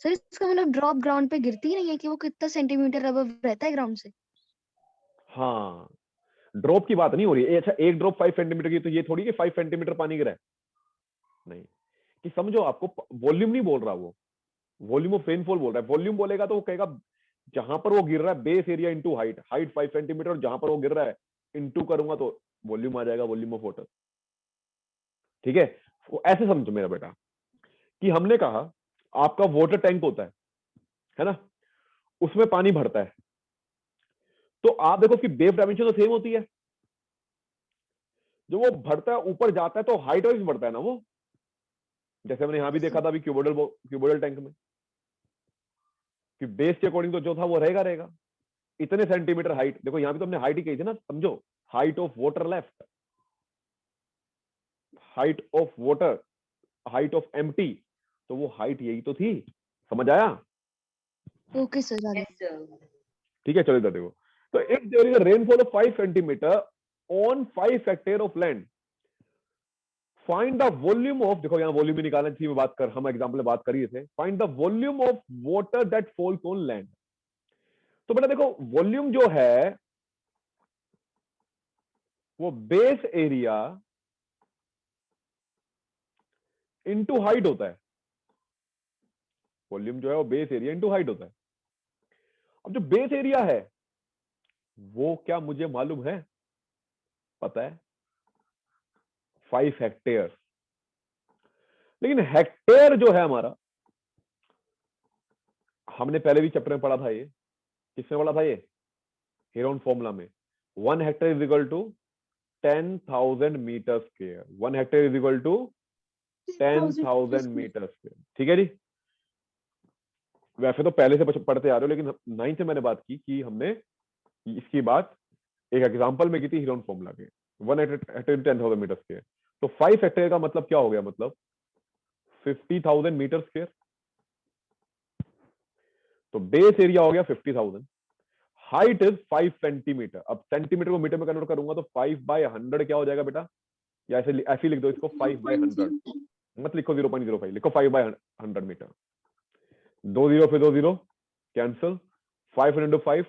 सर इसका मतलब ड्रॉप ग्राउंड पे गिरती नहीं है कि वो कितना सेंटीमीटर अबव रहता है ग्राउंड से। हाँ, ड्रॉप की बात नहीं हो रही है। अच्छा, एक ड्रॉप 5 सेंटीमीटर की, तो ये थोड़ी कि 5 सेंटीमीटर पानी गिरा है, नहीं, कि समझो आपको वॉल्यूम नहीं बोल रहा, वो वॉल्यूम ऑफ रेनफॉल बोल रहा है। वॉल्यूम बोलेगा तो वो कहेगा जहां पर वो गिर रहा है base area into height, height 5 centimetre, और जहां पर वो गिर रहा है इंटू करूंगा तो वॉल्यूम आ जाएगा, वॉल्यूम ऑफ वाटर, ठीक है। वो ऐसे समझो मेरा बेटा कि हमने कहा आपका वाटर टैंक होता है ना, उसमें पानी भरता है, तो आप देखो कि वेव डायमेंशन तो सेम होती है, जो वो भरता है ऊपर जाता है तो हाइट वाइज बढ़ता है ना वो, जैसे हमने यहां भी देखा था अभी क्यूबोइडल टैंक में, कि बेस के अकॉर्डिंग तो जो था वो रहेगा रहेगा, इतने सेंटीमीटर हाइट। देखो यहां भी तो हमने हाइट ही कही थी ना, समझो, height of water left, height of water, height of empty, तो वो हाइट यही तो थी, समझ आया? ओके सर आ गया। Yes sir. ठीक है, चलो इधर देखो, तो if there is a rainfall of 5 centimetre on 5 hectare of land, find the volume of, देखो यहां वॉल्यूम ही निकालना थी, बात कर, हम एग्जांपल में बात करिए थे, find the volume of water that falls on land. तो बेटा देखो वॉल्यूम जो है वो बेस एरिया इनटू हाइट होता है, वॉल्यूम जो है वो बेस एरिया इनटू हाइट होता है। अब जो बेस एरिया है वो क्या मुझे मालूम है, पता है 5 हेक्टेयर, लेकिन हेक्टेयर जो है हमारा, हमने पहले भी चैप्टर में पढ़ा था, ये किसने पढ़ा था, ये हेरोन फॉर्मूला में 1 hectare is equal to 10,000 metre square. 1 hectare is equal to 10,000 metre square. ठीक है जी। वैसे तो पहले से पढ़ते आ रहे हो, लेकिन 9th से मैंने बात की कि हमने इसकी बात एक एग्जांपल में की थी हेरोन फॉर्मूला के। 1 हेक्टेयर 10,000 मीटर स्क्वायर, तो 5 हेक्टेयर का मतलब क्या हो गया, मतलब 50,000 मीटर स्क्वायर। तो बेस एरिया हो गया 50,000, हाइट इज 5 सेंटीमीटर। अब सेंटीमीटर को मीटर में कन्वर्ट करूंगा तो 5/100 क्या हो जाएगा बेटा, या ऐसे लिख दो इसको 5/100, मत लिखो 0.05, लिखो 5/100 मीटर। 2 0 फिर 2 0 cancel, 5 into 5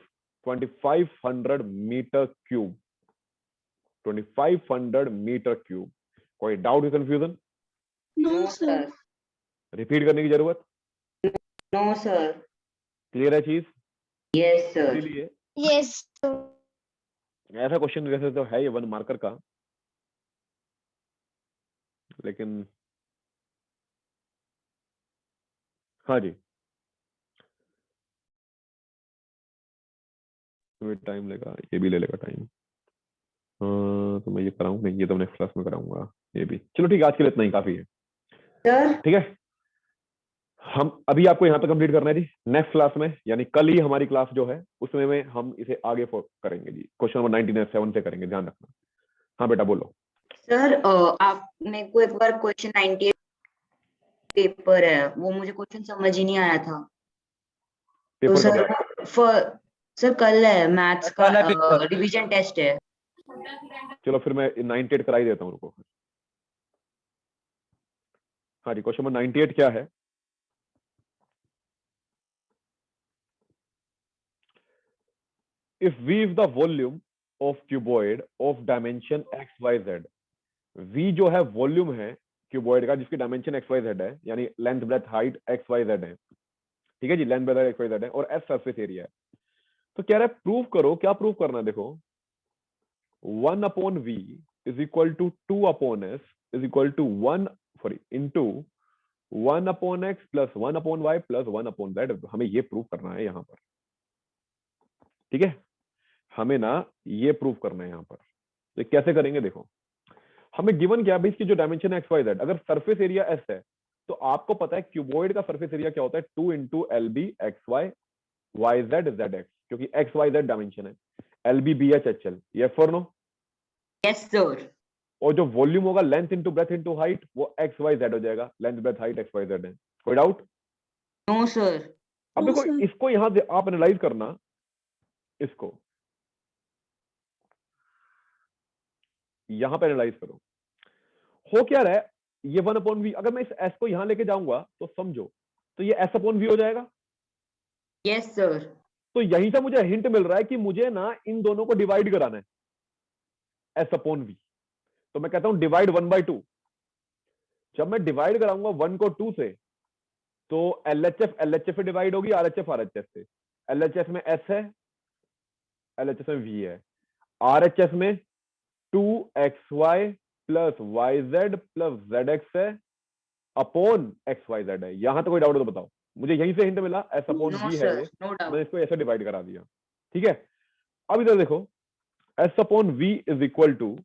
2500 metre cube. 2500 metre cube. कोई डाउट या कंफ्यूजन? No sir. रिपीट करने की जरूरत? No sir. क्लियर है चीज? Yes sir. इसीलिए यस ऐसा क्वेश्चन वैसे तो है ये 1 मार्कर का, लेकिन हाँ जी तुम्हें टाइम लेगा, ये भी ले लेगा टाइम। तो मैं ये कराऊं नहीं, ये तो नेक्स्ट क्लास में कराऊंगा ये भी। चलो ठीक है, आज के लिए इतना ही काफी है। सर ठीक है, हम अभी आपको यहाँ पे कंप्लीट करना है जी। नेक्स्ट क्लास में यानी कल ही हमारी क्लास जो है उसमें में हम इसे आगे करेंगे जी। क्वेश्चन नंबर 97 से करेंगे, ध्यान रखना। हाँ बेटा बोलो। सर आप मेरे को एक बार क्वेश्चन 98 पेपर है, वो मुझे क्वेश्चन समझ ही नहीं आया था। तो पेपर सर कब है? सर कल है मैथ्स का कल है पेपर। रिवीजन टेस्ट है। चलो फिर मैं 98 करा ही देता हूँ, रुको। हाँ जी, क्वेश्चन नंबर 98 क्या है? If V is the volume of cuboid of dimension x y z, V जो है वॉल्यूम है क्यूबॉइड का जिसकी डायमेंशन एक्स वाई जेड है, यानी length breadth height x Y Z है। ठीक है जी, length breadth x Y Z है और एस सरफेस एरिया है। तो कह रहा है प्रूव करो, क्या प्रूव करना है देखो। 1/v is equal to 2/s is equal to 1 into 1/x plus 1/y plus 1/z। हमें ये प्रूव करना है यहाँ पर। ठीक है, हमें ना ये प्रूव करना है यहाँ पर। तो कैसे करेंगे देखो, हमें गिवन क्या है, इसकी जो डायमेंशन है एक्स वाई जेड, अगर सरफेस एरिया एस है तो आपको पता है क्यूबॉइड का सरफेस एरिया क्या होता है, 2 into L B X Y Y Z Z X, क्योंकि एक्स वाई जेड डायमेंशन है, L B B H H L. Yes और नो? Yes sir. और जो वॉल्यूम होगा length into breadth into height, वो एक्स वाई जेड हो जाएगा। Length breadth height x Y Z है। कोई डाउट? No sir. अब देखो इसको यहां से आप एनालाइज करना, इसको यहां पे एनालाइज करो। हो क्या रहा है, ये 1/v, अगर मैं इस s को यहां लेके जाऊंगा तो समझो तो ये s/v हो जाएगा। Yes sir. तो यहीं से मुझे हिंट मिल रहा है कि मुझे ना इन दोनों को डिवाइड कराना है s/v। तो मैं कहता हूं डिवाइड 1/2। जब मैं डिवाइड कराऊंगा 1 को 2 से तो LHF से डिवाइड होगी, RHF RHF से। LHF में s है, LHF में v है, RHF में 2xy plus yz plus zx है अपॉन xyz है। यहां तक कोई डाउट हो तो बताओ। मुझे यहीं से हिंट मिला, s/v नो है सर, ये, नो मैंने डाउट। इसको ऐसे डिवाइड करा दिया। ठीक है, अब इधर देखो, s/v इज इक्वल टू,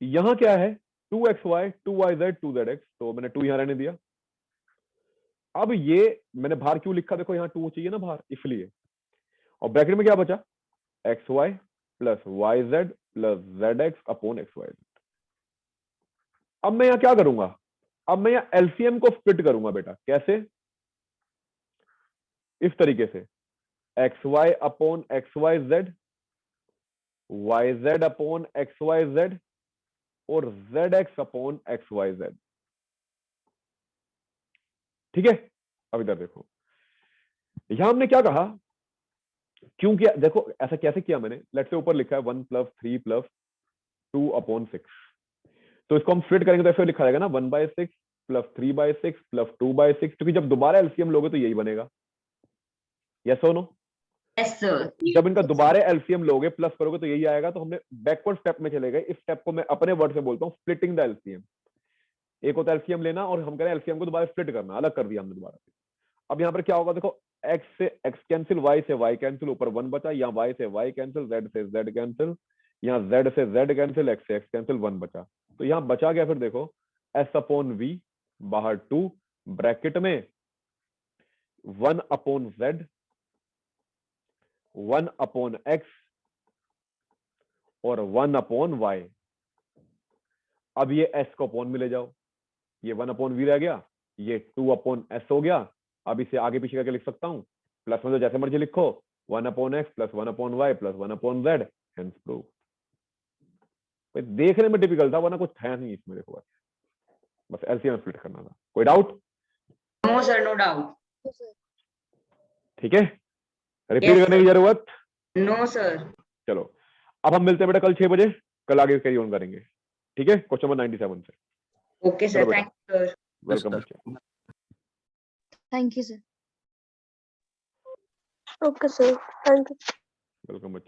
यहां क्या है, 2xy 2yz 2zx, तो मैंने 2 यहां रहने दिया। अब ये मैंने बाहर क्यों लिखा, देखो यहां 2 चाहिए ना बाहर, इसलिए। और ब्रैकेट में क्या बचा, xy plus yz plus zx upon xyz। अब मैं यहां क्या करूंगा, अब मैं यहां एलसीएम को स्प्लिट करूंगा बेटा। कैसे? इस तरीके से, xy upon xyz, yz upon xyz और zx अपॉन xyz। ठीक है, अब इधर देखो, यहां हमने क्या कहा, क्यों किया, देखो ऐसा कैसे किया मैंने। लेट से ऊपर लिखा है 1 + 3 + 2/6, तो इसको हम स्प्लिट करेंगे तो ऐसे लिखा जाएगा ना 1/6 प्लस 3/6 प्लस 2/6, क्योंकि जब दोबारा एलसीएम लोगे तो यही बनेगा। यस और नो? Yes sir. जब इनका दोबारा एलसीएम लोगे प्लस करोगे तो यही आएगा। तो हमने बैकवर्ड स्टेप में चले गए। इस स्टेप को मैं अपने वर्ड से बोलता हूँ स्प्लिटिंग द एलसीएम। एक होता है एलसीएम लेना और हम कह रहे हैं एलसीएम को दोबारा स्प्लिट करना, अलग कर दिया हमने दोबारा से। अब यहाँ पर क्या होगा देखो, x से x कैंसिल, y से y कैंसिल, ऊपर 1 बचा, यहाँ y से y कैंसिल, z से z कैंसिल, यहाँ z से z कैंसिल, x से x कैंसिल, 1 बचा। तो यहाँ बचा गया फिर देखो s अपॉन v, बाहर 2, ब्रैकेट में 1 अपॉन z, 1 अपॉन x और 1 अपॉन y। अब ये s को अपॉन में ले जाओ, ये 1 अपॉन v रह गया, ये 2 अपॉन s हो गया। अब इसे आगे पीछे करके लिख सकता हूं, प्लस में तो जैसे मर्जी लिखो, 1 upon x plus 1 upon y plus 1 upon z, hence prove. देखने में डिफिकल्ट था, वरना कुछ था नहीं इसमें, देखो बस एलसीएम स्प्लिट करना था। कोई doubt? No sir, no doubt. ठीक है, रिपीट Yes, करने की sir. जरूरत? No sir. चलो अब हम मिलते हैं बेटा कल 6 बजे, कल आगे कैरी ऑन करेंगे। ठीक है, क्वेश्चन नंबर 97 से। ओके चलो सर, बेटा। Thank you sir. Welcome sir. बच्चे, thank you sir. Okay sir, thank you. Welcome बच्चे।